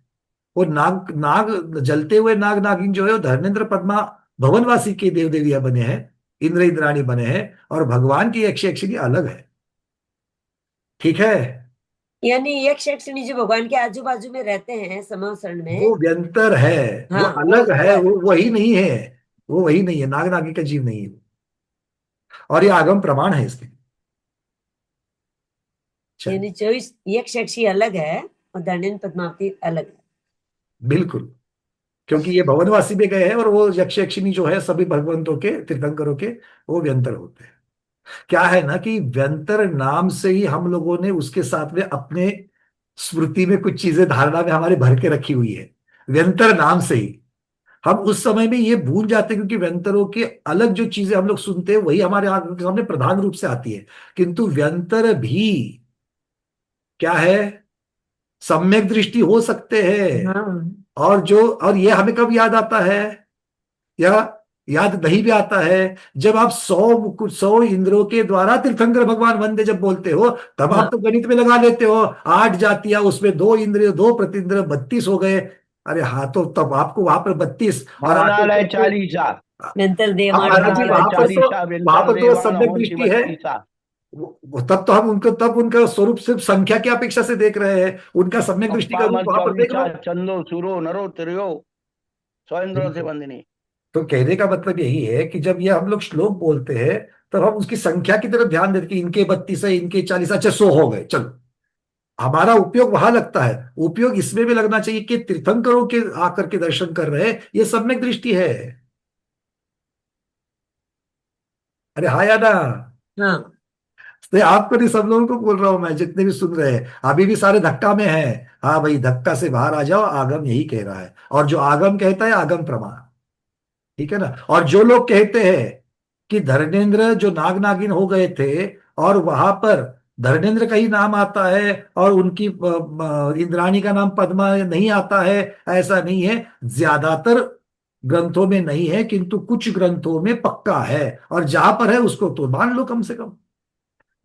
वो नाग नाग जलते हुए नाग नागिन जो है वो धर्मेंद्र पद्मा भवनवासी के देव देविया बने हैं, इंद्र इंद्राणी बने हैं, और भगवान की यक्ष यक्षिणी अलग है। ठीक है। यानी यक्ष यक्षिणी जो भगवान के आजू बाजू में रहते हैं समावसरण में, वो व्यंतर है, वो हाँ, अलग है, वो वो वही नहीं है, वो वही नहीं है, नाग नागी का जीव नहीं है। और ये आगम प्रमाण है इसके। चलिए, यानी 24 यक्ष यक्षी अलग है और धर्मेंद्र पद्मावती अलग है। बिल्कुल, क्योंकि ये भवनवासी भी गए हैं, और वो यक्ष यक्षिणी जो है सभी भगवंतों के तीर्थंकरों के वो व्यंतर होते हैं। क्या है ना कि व्यंतर नाम से ही हम लोगों ने उसके साथ में अपने स्मृति में कुछ चीजें धारणा में हमारे भर के रखी हुई है। व्यंतर नाम से ही हम उस समय में ये भूल जाते हैं, क्योंकि व्यंतरों के अलग जो चीजें हम लोग सुनते हैं वही हमारे आंखों के सामने प्रधान रूप से आती है। किंतु व्यंतर भी क्या है, सम्यक दृष्टि हो सकते हैं। हाँ, और ये हमें कब याद आता है, या याद नहीं भी आता है, जब आप 100 इंद्रों के द्वारा तीर्थंकर भगवान वंदे जब बोलते हो, तब आप तो गणित में लगा लेते हो, 8 जातियां, उसमें 2 इंद्रिय 2 प्रतिंद्र 32 हो गए। अरे हाँ, तो तब आपको वहां पर 32 और आगे मननालय तो चालीसा, व्यंतर देव हाँ महाराज जी, मननालय चालीसा, वहां व्यंतर पर तो वो देवान सम्यक होंसी दृष्टि है। बत्तीसा। तब तो हम तब उनका स्वरूप सिर्फ संख्या की अपेक्षा से देख रहे हैं, उनका सम्यक दृष्टि का अप्पा रूप मल वहां पर देख चौबीसा, लो। चंदो सूरो नरो त्रियो, 100 इंद्रों से बंदिनी। तो कहने का मतलब यही है कि जब ये हम लोग श्लोक बोलते हैं तब हम उसकी संख्या की तरफ ध्यान देते कि इनके 32 है, इनके 40, अच्छा 100 हो गए, चलो। हमारा उपयोग वहां लगता है, उपयोग इसमें भी लगना चाहिए कि तीर्थंकरों के आकर के दर्शन कर रहे हैं, ये सम्यक दृष्टि है। अरे हाँ या ना? हाँ, तो आपको नहीं, सब लोगों को बोल रहा हूं मैं, जितने भी सुन रहे हैं अभी भी सारे धक्का में हैं। हाँ भाई, धक्का से बाहर आ जाओ, आगम यही कह रहा है, और जो आगम कहता है आगम प्रमाण। ठीक है ना? और जो लोग कहते हैं कि धर्मेंद्र जो नाग नागिन हो गए थे और वहां पर धर्मेंद्र का ही नाम आता है और उनकी इंद्राणी का नाम पद्मा नहीं आता है, ऐसा नहीं है। ज्यादातर ग्रंथों में नहीं है, किंतु कुछ ग्रंथों में पक्का है, और जहां पर है उसको तो मान लो कम से कम।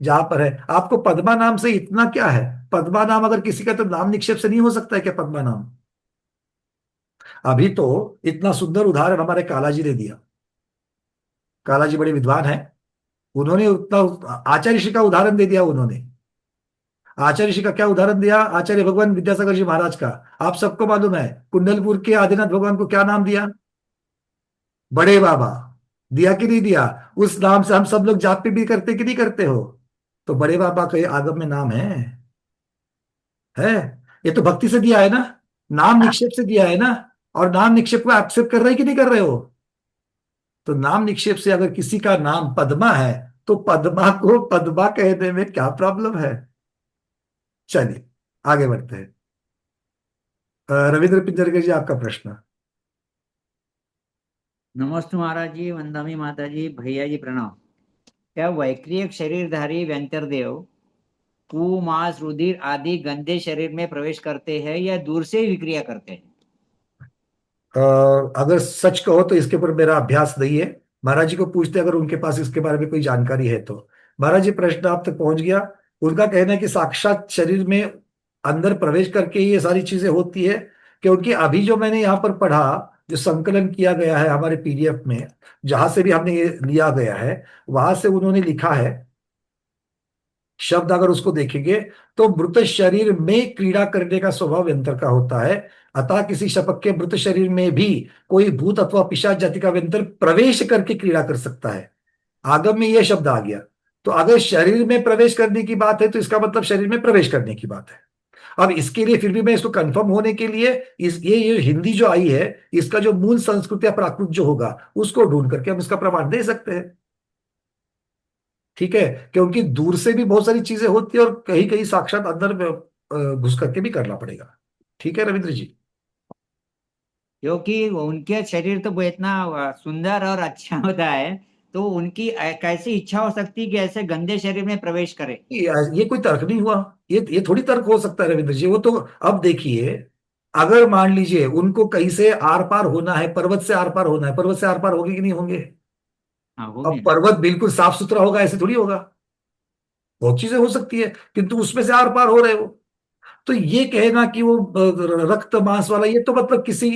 जहां पर है आपको पद्मा नाम से इतना क्या है, पद्मा नाम अगर किसी का तो नाम निक्षेप से नहीं हो सकता है क्या पद्मा नाम? अभी तो इतना सुंदर उदाहरण हमारे कालाजी ने दिया। कालाजी बड़े विद्वान हैं, उन्होंने उतना आचार्य ऋषि का उदाहरण दे दिया उन्होंने। आचार्य ऋषि का क्या उदाहरण दिया? आचार्य भगवान विद्यासागर जी महाराज का। आप सबको मालूम है कुंडलपुर के आदिनाथ भगवान को क्या नाम दिया? बड़े बाबा। दिया कि नहीं दिया? उस नाम से हम सब लोग जाप पे भी करते कि नहीं करते हो? तो बड़े बाबा का ये आगम में नाम है। ये तो भक्ति से दिया है ना, नाम निक्षेप से दिया है ना। और नाम निक्षेप को एक्सेप्ट कर रहे कि नहीं कर रहे हो? तो नाम निक्षेप से अगर किसी का नाम पद्मा है तो पद्मा को पद्मा कहने में क्या प्रॉब्लम है? चलिए आगे बढ़ते हैं। रविंद्र पिंजरकर जी, आपका प्रश्न। नमस्ते महाराज जी, वंदना माता जी, भैया जी प्रणाम। क्या वैक्रिय शरीरधारी व्यंतरदेव कु मांस रुधिर आदि गंदे शरीर में प्रवेश करते हैं या दूर से विक्रिया करते हैं? अगर सच कहो तो इसके ऊपर मेरा अभ्यास नहीं है। महाराज जी को पूछते अगर उनके पास इसके बारे में कोई जानकारी है तो। महाराज जी प्रश्न आप तक पहुंच गया। उनका कहना है कि साक्षात शरीर में अंदर प्रवेश करके ही ये सारी चीजें होती है। क्योंकि अभी जो मैंने यहाँ पर पढ़ा, जो संकलन किया गया है हमारे पीडीएफ में, जहां से भी हमने ये लिया गया है, वहां से उन्होंने लिखा है शब्द अगर उसको देखेंगे तो मृत शरीर में क्रीड़ा करने का स्वभाव व्यंतर का होता है। अतः किसी शपक के मृत शरीर में भी कोई भूत अथवा पिशाच जाति का व्यंतर प्रवेश करके क्रीड़ा कर सकता है। आगम में यह शब्द आ गया। तो अगर शरीर में प्रवेश करने की बात है तो इसका मतलब शरीर में प्रवेश करने की बात है। अब इसके लिए फिर भी मैं इसको कंफर्म होने के लिए ये हिंदी जो आई है, इसका जो मूल संस्कृत या प्राकृत जो होगा उसको ढूंढ करके हम इसका प्रमाण दे सकते हैं। ठीक है, क्योंकि दूर से भी बहुत सारी चीजें होती है और कहीं कहीं साक्षात अंदर घुस करके भी करना पड़ेगा। ठीक है रविंद्र जी। क्योंकि उनके शरीर तो वो इतना सुंदर और अच्छा होता है, तो उनकी कैसी इच्छा हो सकती है कि ऐसे गंदे शरीर में प्रवेश करे? ये कोई तर्क नहीं हुआ। ये थोड़ी तर्क हो सकता है रविंद्र जी। वो तो अब देखिए, अगर मान लीजिए उनको कहीं से आर पार होना है, पर्वत से आर पार होना है, पर्वत से आर पार होंगे कि नहीं होंगे? हाँ, अब होगी ना। पर्वत बिल्कुल साफ सुथरा होगा ऐसे थोड़ी होगा। बहुत चीजें हो सकती है, किंतु उसमें से आर पार हो रहे हो। तो ये कहना कि वो रक्त मांस वाला, ये तो मतलब किसी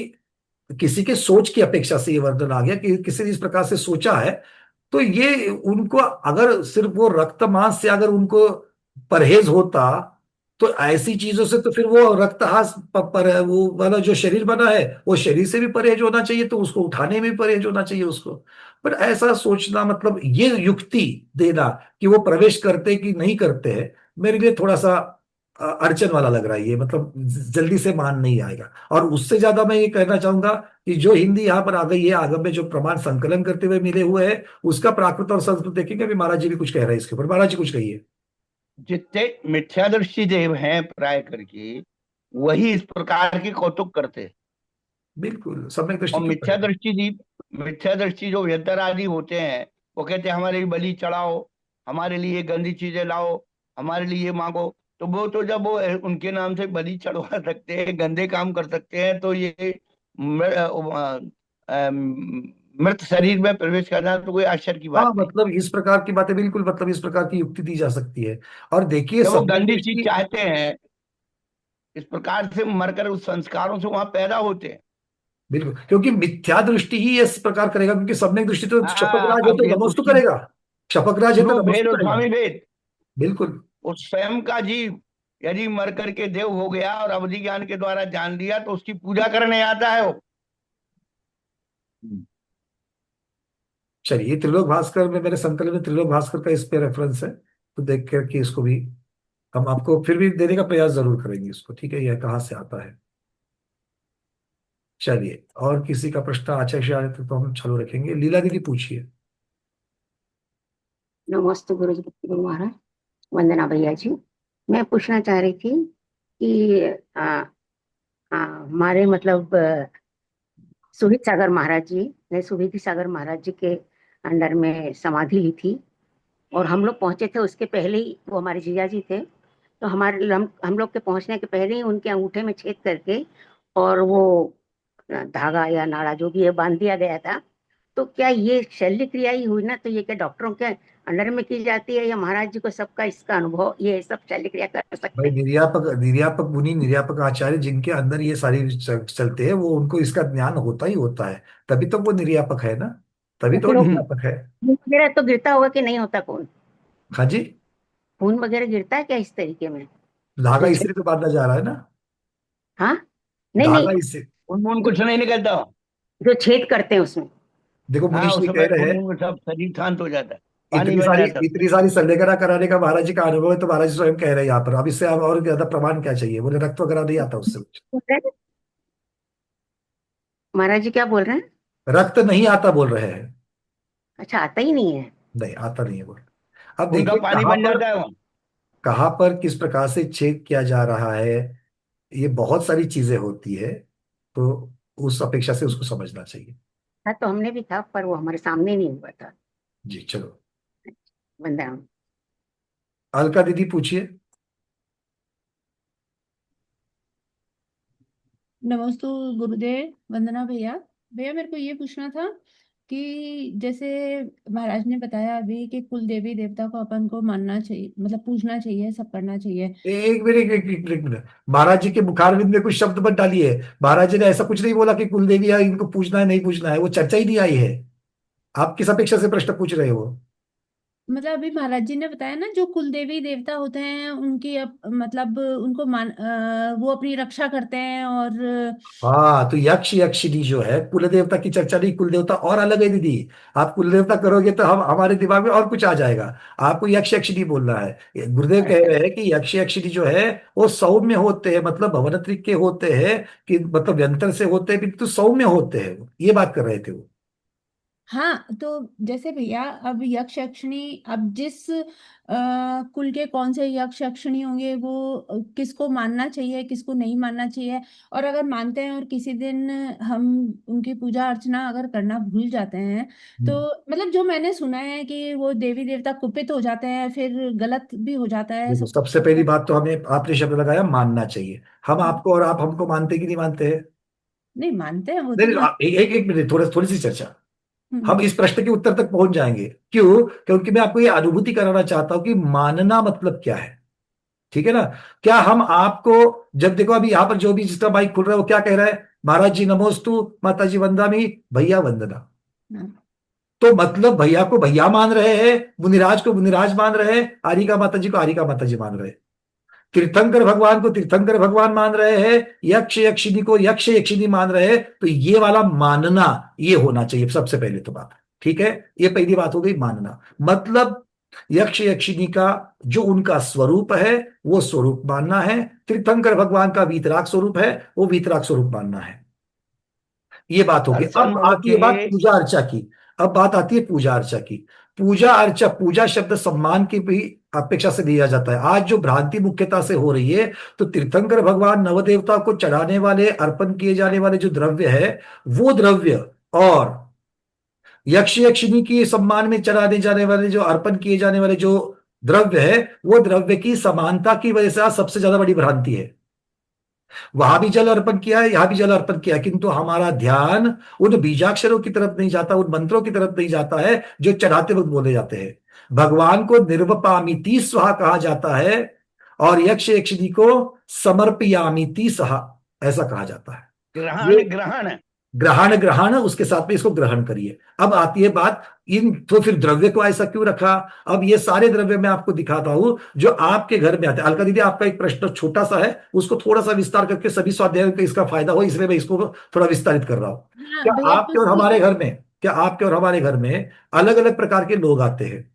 किसी के सोच की अपेक्षा से ये वर्णन आ गया कि किसी ने इस प्रकार से सोचा है। तो ये उनको अगर सिर्फ वो रक्त मांस से अगर उनको परहेज होता तो ऐसी चीजों से तो फिर वो रक्तहास पर वो वाला जो शरीर बना है वो शरीर से भी परहेज होना चाहिए, तो उसको उठाने में भी परहेज होना चाहिए उसको। पर ऐसा सोचना, मतलब ये युक्ति देना कि वो प्रवेश करते कि नहीं करते हैं, मेरे लिए थोड़ा सा अड़चन वाला लग रहा है। ये मतलब जल्दी से मान नहीं आएगा। और उससे ज्यादा मैं ये कहना चाहूंगा कि जो हिंदी यहाँ पर आ गई है, आगम में जो प्रमाण संकलन करते हुए मिले हुए हैं, उसका प्राकृत और संस्कृत देखेंगे। अभी महाराज जी भी कुछ कह रहे हैं इसके ऊपर। महाराज जी कुछ कहिए। जितने मिथ्यादर्शी देव हैं प्राय करके, वही इस प्रकार के कौतुक करते हैं। बिल्कुल सम्यक दृष्टि और क्यों करेगा? मिथ्यादर्शी जो व्यंतरादि होते हैं, वो कहते हैं हमारे लिए बलि चढ़ाओ, हमारे लिए गंदी चीजें लाओ, हमारे लिए मांगो। तो वो तो जब वो उनके नाम से बलि चढ़वा सकते हैं, गंदे काम कर सकते हैं, तो ये मृत शरीर में प्रवेश करना तो कोई आश्चर्य की हाँ बात नहीं। मतलब इस प्रकार की बातें बिल्कुल, मतलब इस प्रकार की युक्ति दी जा सकती है। और देखिए जब वो सम्यक गंदी चीज दृष्टि, चाहते हैं, इस प्रकार से मरकर उस संस्कारों से वहां पैदा होते हैं। बिल्कुल, क्योंकि मिथ्या दृष्टि ही इस प्रकार करेगा, क्योंकि सम्यक दृष्टि तो शपकराज है अब तो ये नमस्तु उसकी करेगा। शपकराज है तो सुनो, भेद नमस्तु और करेगा। स्वामी भेद। बिल्कुल। उस स्वयं का जीव यदि मर करके देव हो गया और अवधि ज्ञान के द्वारा जान लिया, तो उसकी पूजा करने आता है वो। चलिए, ये त्रिलोक भास्कर में, मेरे संकलन में त्रिलोक भास्कर का इस पे रेफरेंस है, तो देख करके इसको भी हम आपको फिर भी देने का प्रयास जरूर करेंगे इसको। ठीक है, यह कहाँ से आता है। चलिए, और किसी का प्रश्न आचार्य आए तो हम चालू रखेंगे। लीला दीदी पूछिए। नमस्ते गुरु जी, गुरु महाराज, वंदना भैया जी। मैं पूछना चाह रही थी कि हमारे मतलब सुहित सागर महाराज जी ने, सुहित सागर महाराज जी के अंडर में समाधि ली थी, और हम लोग पहुंचे थे उसके पहले ही, वो हमारे जीजा जी थे, तो हम लोग के पहुंचने के पहले ही उनके अंगूठे में छेद करके और वो धागा या नाड़ा जो भी है बांध दिया गया था। तो क्या ये शल्य क्रिया ही हुई ना, तो ये क्या डॉक्टरों के अंडर में की जाती है, या महाराज जी को सबका इसका अनुभव, ये सब शल्य क्रिया कर सकते भाई हैं? निर्यापक निर्यापक मुनि निर्यापक आचार्य जिनके अंदर ये सारी चलते हैं, वो उनको इसका ज्ञान होता ही होता है, तभी तो वो निर्यापक है ना, तभी तो तो फिर वो वो निर्यापक है। खून वगैरह तो गिरता होगा कि नहीं होता खून? हाँ जी। खून वगैरह गिरता है क्या इस तरीके में? धागा जो इसलिए तो बांधा जा रहा है ना। हाँ, नहीं धागा नहीं, इससे, खून कुछ नहीं निकलता। जो छेद करते हैं उसमें। देखो हाँ, मुनीष उस जी कह समय रहे हैं, खून सब शरीर शांत हो जाता है, पानी इतनी बन सारी जाता है। इतनी सारी संलेखना कराने का महाराज जी का अनुभव है, तो महाराज जी स्वयं कह रहे हैं यहाँ पर। अब इससे आप और ज्यादा प्रमाण क्या चाहिए? बोले रक्त वगैरह नहीं आता उससे कुछ। बोल रहे हैं? महाराज जी क्या बोल रहे हैं? रक्त नहीं आता बोल रहे हैं। अच्छा, आता ही नहीं है? नहीं आता नहीं है बोल। अब खून का देखिए पानी बन जाता है वो। कहाँ पर किस प्रकार से छेद किया जा रहा है, ये बहुत सारी चीजें होती है, तो उस अपेक्षा से उसको समझना चाहिए। था तो हमने भी था, पर वो हमारे सामने नहीं हुआ था। जी चलो, वंदना। अलका दीदी पूछिए। नमस्ते गुरुदेव, वंदना भैया। भैया मेरे को ये पूछना था कि जैसे महाराज ने बताया अभी कि कुल देवी देवता को अपन को मानना चाहिए, मतलब पूजना चाहिए, सब करना चाहिए। एक मिनट एक मिनट, महाराज जी के मुखारविंद में कुछ शब्द मत डालिए। महाराज जी ने ऐसा कुछ नहीं बोला कि कुल देवी है इनको पूजना है नहीं पूजना है, वो चर्चा ही नहीं आई है। आप किस अपेक्षा से प्रश्न पूछ रहे हो? मतलब अभी महाराज जी ने बताया ना, जो कुल देवी देवता होते हैं उनकी मतलब उनको वो अपनी रक्षा करते हैं। और हाँ, तो यक्ष यक्षिणी जो है, कुल देवता की चर्चा नहीं, कुल देवता और अलग है दीदी। आप कुल देवता करोगे तो हम हमारे दिमाग में और कुछ आ जाएगा। आपको यक्ष यक्षिणी बोलना है। गुरुदेव कह रहे हैं कि यक्ष यक्षिणी जो है वो सौम्य होते हैं, मतलब भवनत्रिक के होते हैं, कि मतलब व्यंतर से होते हैं, किंतु सौम्य होते हैं, ये बात कर रहे थे वो। हाँ, तो जैसे भैया अब यक्ष यक्षिणी, अब जिस कुल के कौन से यक्ष यक्षिणी होंगे वो किसको मानना चाहिए, किसको नहीं मानना चाहिए। और अगर मानते हैं और किसी दिन हम उनकी पूजा अर्चना अगर करना भूल जाते हैं, तो मतलब जो मैंने सुना है कि वो देवी देवता कुपित हो जाते हैं, फिर गलत भी हो जाता है देखो सब सबसे कुछ। पहली बात तो हमें, आपने शब्द लगाया मानना चाहिए। हम आपको और आप हमको मानते कि नहीं मानते हैं? नहीं मानते हैं, वो नहीं तो नहीं, एक मिनट, थोड़ी सी चर्चा। हम हम्म। इस प्रश्न के उत्तर तक पहुंच जाएंगे। क्यों? क्योंकि मैं आपको ये अनुभूति कराना चाहता हूं कि मानना मतलब क्या है। ठीक है ना? क्या हम आपको, जब देखो अभी यहां पर जो भी जिसका माइक खुल रहा है वो क्या कह रहा है? महाराज जी नमोस्तु, माता जी वंदामी, भैया वंदना। हाँ। तो मतलब भैया को भैया मान रहे हैं, मुनिराज को मुनिराज मान रहे हैं, आरिका माता जी को आरिका माता जी मान रहे हैं, तीर्थंकर भगवान को तीर्थंकर भगवान मान रहे हैं, यक्ष यक्षिणी को यक्ष यक्षिणी मान रहे हैं। तो ये वाला मानना, ये होना चाहिए सबसे पहले तो बात। ठीक है, ये पहली बात हो गई मानना। मतलब यक्ष यक्षिणी का जो उनका स्वरूप है वो स्वरूप मानना है, तीर्थंकर भगवान का वीतराग स्वरूप है वो वीतराग स्वरूप मानना है। ये बात होगी। दर्शन अब योग आती है बात के। पूजा अर्चा की। अब बात आती है पूजा अर्चा की। पूजा अर्चा, पूजा शब्द सम्मान की भी अपेक्षा से दिया जाता है। आज जो भ्रांति मुख्यता से हो रही है, तो तीर्थंकर भगवान नवदेवता को चढ़ाने वाले, अर्पण किए जाने वाले जो द्रव्य है, वो द्रव्य और यक्ष यक्षिणी की सम्मान में चढ़ाने जाने वाले, जो अर्पण किए जाने वाले जो द्रव्य है, वो द्रव्य की समानता की वजह से आज सबसे ज्यादा बड़ी भ्रांति है। वहां भी जल अर्पण किया है, यहां भी जल अर्पण किया है, किंतु हमारा ध्यान उन बीजाक्षरों की तरफ नहीं जाता, उन मंत्रों की तरफ नहीं जाता है जो चढ़ाते वक्त बोले जाते हैं। भगवान को निर्वपामिति स्वाहा कहा जाता है, और यक्ष यक्षिणी को समर्पयामिति सहा ऐसा कहा जाता है। ग्रहण ये ग्रहण। ग्रहण ग्रहण, उसके साथ में इसको ग्रहण करिए। अब आती है बात, इन तो फिर द्रव्य को ऐसा क्यों रखा? अब ये सारे द्रव्य मैं आपको दिखाता हूं जो आपके घर में आते हैं। अलका दीदी, आपका एक प्रश्न छोटा सा है, उसको थोड़ा सा विस्तार करके सभी स्वाध्यायों को इसका फायदा हो, इसलिए मैं इसको थोड़ा विस्तारित कर रहा हूं। हाँ क्या भैया, आपके और हमारे घर में, क्या आपके और हमारे घर में अलग अलग प्रकार के लोग आते हैं,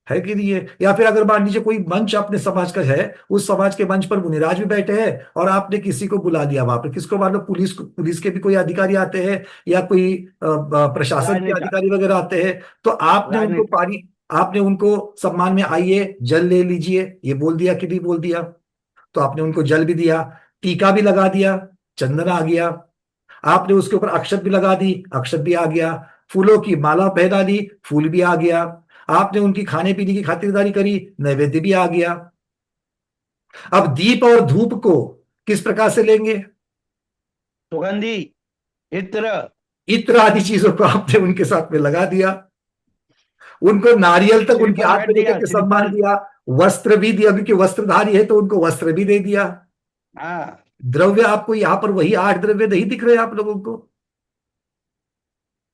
है कि नहीं है? या फिर अगर मान लीजिए कोई मंच अपने समाज का है, उस समाज के मंच पर मुनिराज भी बैठे हैं, और आपने किसी को बुला लिया वहां पर, किसको, मान लो पुलिस के भी कोई अधिकारी आते हैं, या कोई प्रशासन के राजनेता। अधिकारी वगैरह आते हैं, तो राजनेता। आपने उनको सम्मान में आइए जल ले लीजिए ये बोल दिया कि नहीं बोल दिया? तो आपने उनको जल भी दिया, टीका भी लगा दिया, चंदन आ गया, आपने उसके ऊपर अक्षत भी लगा दी, अक्षत भी आ गया, फूलों की माला पहना दी, फूल भी आ गया। आपने उनकी खाने पीने की खातिरदारी करी, नैवेद्य भी आ गया। अब दीप और धूप को किस प्रकार से लेंगे? सुगंधी, इत्र, इत्र आदि चीजों को आपने उनके साथ में लगा दिया, उनको नारियल तक उनके श्रीफल हाथ बैठ में लेकर दिया, के सम्मान श्रीफल। दिया, वस्त्र भी दिया, क्योंकि वस्त्रधारी है तो उनको वस्त्र भी दे दिया। हाँ, द्रव्य आपको यहां पर वही 8 द्रव्य नहीं दिख रहे आप लोगों को?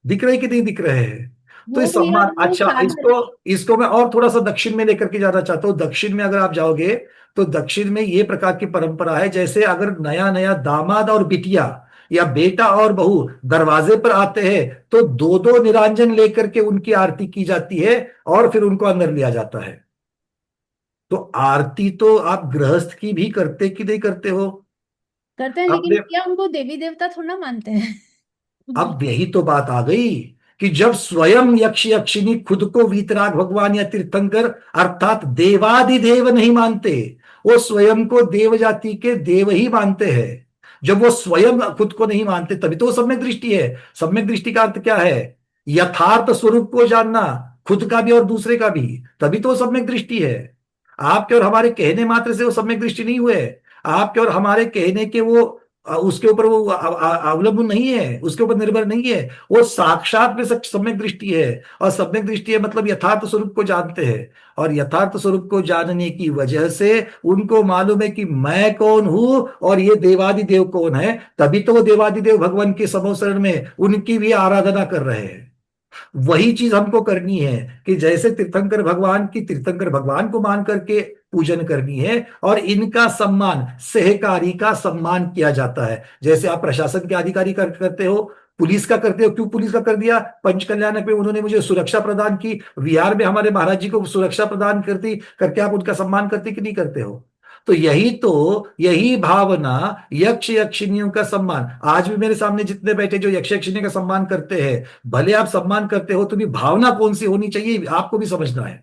दिख रहे कि नहीं दिख रहे हैं? तो वो इस भैया सम्मान, वो अच्छा, साधन। इसको मैं और थोड़ा सा दक्षिण में लेकर के जाना चाहता हूँ। दक्षिण में अगर आप जाओगे तो दक्षिण में ये प्रकार की परंपरा है, जैसे अगर नया नया दामाद और बिटिया या बेटा और बहू दरवाजे पर आते हैं तो दो दो निरांजन लेकर के उनकी आरती की जाती है और फिर उनको अंदर लिया जाता है। तो आरती तो आप गृहस्थ की भी करते कि नहीं करते हो? करते हैं, लेकिन अपने, क्या उनको देवी देवता थोड़ा ना मानते हैं। अब यही तो बात आ गई कि जब स्वयं यक्ष यक्षिनी खुद को वीतराग भगवान या तीर्थंकर अर्थात देवादिदेव नहीं मानते, वो स्वयं को देव जाति के देव ही मानते हैं। जब वो स्वयं खुद को नहीं मानते तभी तो वो सम्यक दृष्टि है। सम्यक दृष्टि का अर्थ क्या है? यथार्थ स्वरूप को जानना, खुद का भी और दूसरे का भी, तभी तो वो सम्यक दृष्टि है। आपके और हमारे कहने मात्र से वो सम्यक दृष्टि नहीं हुए। आपके और हमारे कहने के वो उसके ऊपर वो अवलंबन नहीं है, उसके ऊपर निर्भर नहीं है। वो साक्षात में सम्यक दृष्टि है, और सम्यक दृष्टि है मतलब यथार्थ स्वरूप को जानते हैं। और यथार्थ स्वरूप को जानने की वजह से उनको मालूम है कि मैं कौन हूं और ये देवादिदेव कौन है, तभी तो वो देवादिदेव भगवान के समोसरण में उनकी भी आराधना कर रहे हैं। वही चीज हमको करनी है कि जैसे तीर्थंकर भगवान की तीर्थंकर भगवान को मान करके पूजन करनी है, और इनका सम्मान, सहकारी का सम्मान किया जाता है। जैसे आप प्रशासन के अधिकारी करते हो, पुलिस का करते हो। क्यों पुलिस का कर दिया? पंच कल्याणक में उन्होंने मुझे सुरक्षा प्रदान की, विहार में हमारे महाराज जी को सुरक्षा प्रदान करती करके आप उनका सम्मान करते कि नहीं करते हो? तो यही भावना यक्ष यक्षिणियों का सम्मान। आज भी मेरे सामने जितने बैठे जो यक्ष यक्षिणी का सम्मान करते हैं, भले आप सम्मान करते हो तो भी भावना कौन सी होनी चाहिए आपको भी समझना है।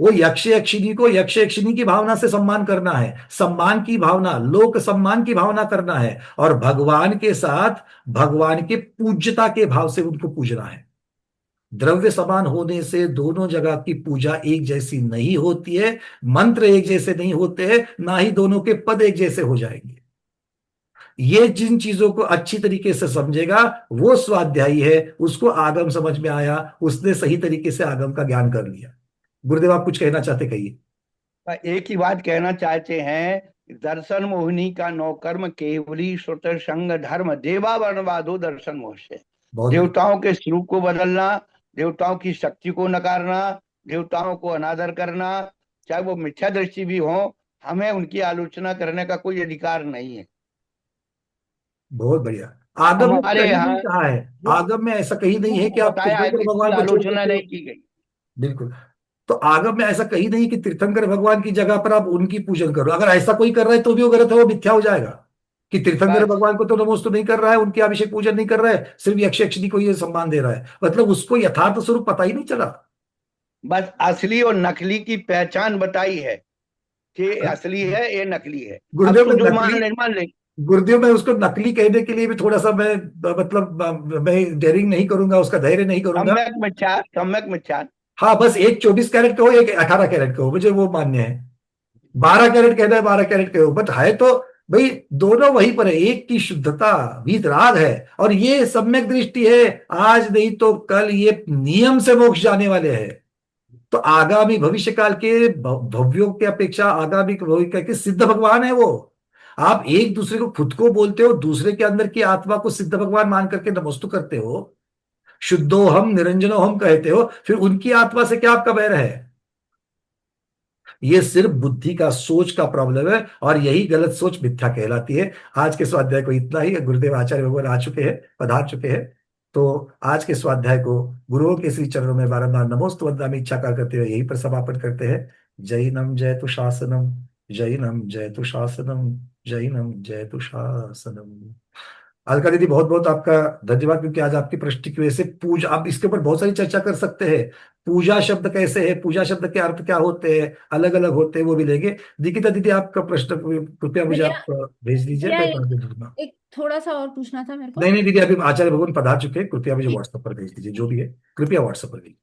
वो यक्ष यक्षिणी को यक्ष यक्षिणी की भावना से सम्मान करना है, सम्मान की भावना, लोक सम्मान की भावना करना है, और भगवान के साथ भगवान के पूज्यता के भाव से उनको पूजना है। द्रव्य समान होने से दोनों जगह की पूजा एक जैसी नहीं होती है, मंत्र एक जैसे नहीं होते हैं, ना ही दोनों के पद एक जैसे हो जाएंगे। ये जिन चीजों को अच्छी तरीके से समझेगा वो स्वाध्यायी है, उसको आगम समझ में आया, उसने सही तरीके से आगम का ज्ञान कर लिया। गुरुदेव आप कुछ कहना चाहते, कहिए। एक ही बात कहना चाहते हैं, दर्शन मोहिनी का नौकर्म केवली श्रुत संग धर्म देवा वर्णवादो दर्शन मोह से। देवताओं के स्वरूप को बदलना, देवताओं की शक्ति को नकारना, देवताओं को अनादर करना, चाहे वो मिथ्या दृष्टि भी हो, हमें उनकी आलोचना करने का कोई अधिकार नहीं है। बहुत बढ़िया। आगम में हमारे कहीं यहाँ नहीं कहा है, आगम में ऐसा कहीं नहीं है कि आप बताया है कि तीर्थंकर इसकी भगवान को छोड़ आलोचना सकते हो। नहीं की गई। बिल्कुल। तो आगम में ऐसा कहीं नहीं कि तीर्थंकर भगवान की जगह पर आप उनकी पूजन करो। अगर ऐसा कोई कर रहा है तो भी वो गलत है, वो मिथ्या हो जाएगा कि तीर्थंकर बस भगवान को तो नमोस्तु नहीं कर रहा है, उनकी अभिषेक पूजन नहीं कर रहा है, सिर्फ यक्ष यक्षिणी को ये सम्मान दे रहा है, मतलब उसको यथार्थ स्वरूप पता ही नहीं चला। बस असली और नकली की पहचान बताई है कि असली है ये नकली है। अब गुरुदेव तो में जो मान नकली, ले मान ले। गुरुदेव मैं उसको नकली कहने के लिए भी थोड़ा सा मैं मतलब मैं डेयरिंग नहीं करूंगा, उसका धैर्य नहीं करूंगा। सम्यक मिथ्या। हाँ, बस एक 24 कैरेट का हो, एक 18 कैरेट का हो, मुझे वो मान्य है। 12 कैरेट कहना है 12 कैरेट का हो, बट है तो भाई दोनों वहीं पर है, एक की शुद्धता वीतराग है, और ये सम्यक दृष्टि है। आज नहीं तो कल ये नियम से मोक्ष जाने वाले हैं। तो आगामी भविष्य काल के भव्यों की अपेक्षा आगामी भविष्य के सिद्ध भगवान है वो। आप एक दूसरे को, खुद को बोलते हो, दूसरे के अंदर की आत्मा को सिद्ध भगवान मान करके नमस्तु करते हो, शुद्धोहम निरंजनोहम कहते हो, फिर उनकी आत्मा से क्या आपका बैर है? ये सिर्फ बुद्धि का, सोच का प्रॉब्लम है, और यही गलत सोच मिथ्या कहलाती है। आज के स्वाध्याय को इतना ही। गुरुदेव आचार्य भगवान आ चुके हैं, पधार चुके हैं, तो आज के स्वाध्याय को गुरुओं के श्री चरणों में बारंबार नमोस्तु वंदनामि इच्छाकार करते हुए यही पर समापन करते हैं। जैनम जयतु शासनम, जैनम जयतु शासनम, जैनम जयतु शासनम। अलका दीदी बहुत बहुत आपका धन्यवाद, क्योंकि आज आपकी प्रश्न की वजह से पूजा, आप इसके ऊपर बहुत सारी चर्चा कर सकते हैं। पूजा शब्द कैसे है, पूजा शब्द के अर्थ क्या होते हैं, अलग अलग होते हैं, वो भी लेंगे। दीपिका दीदी आपका प्रश्न कृपया मुझे भैया आप भेज दीजिए, भैया मैं पढ़ के दूंगा। एक थोड़ा सा और पूछना था मेरे को। नहीं नहीं दीदी, अभी आचार्य भगवान पधार चुके हैं, कृपया मुझे व्हाट्सएप पर भेज दीजिए, जो भी है कृपया व्हाट्सएप पर भेजिए।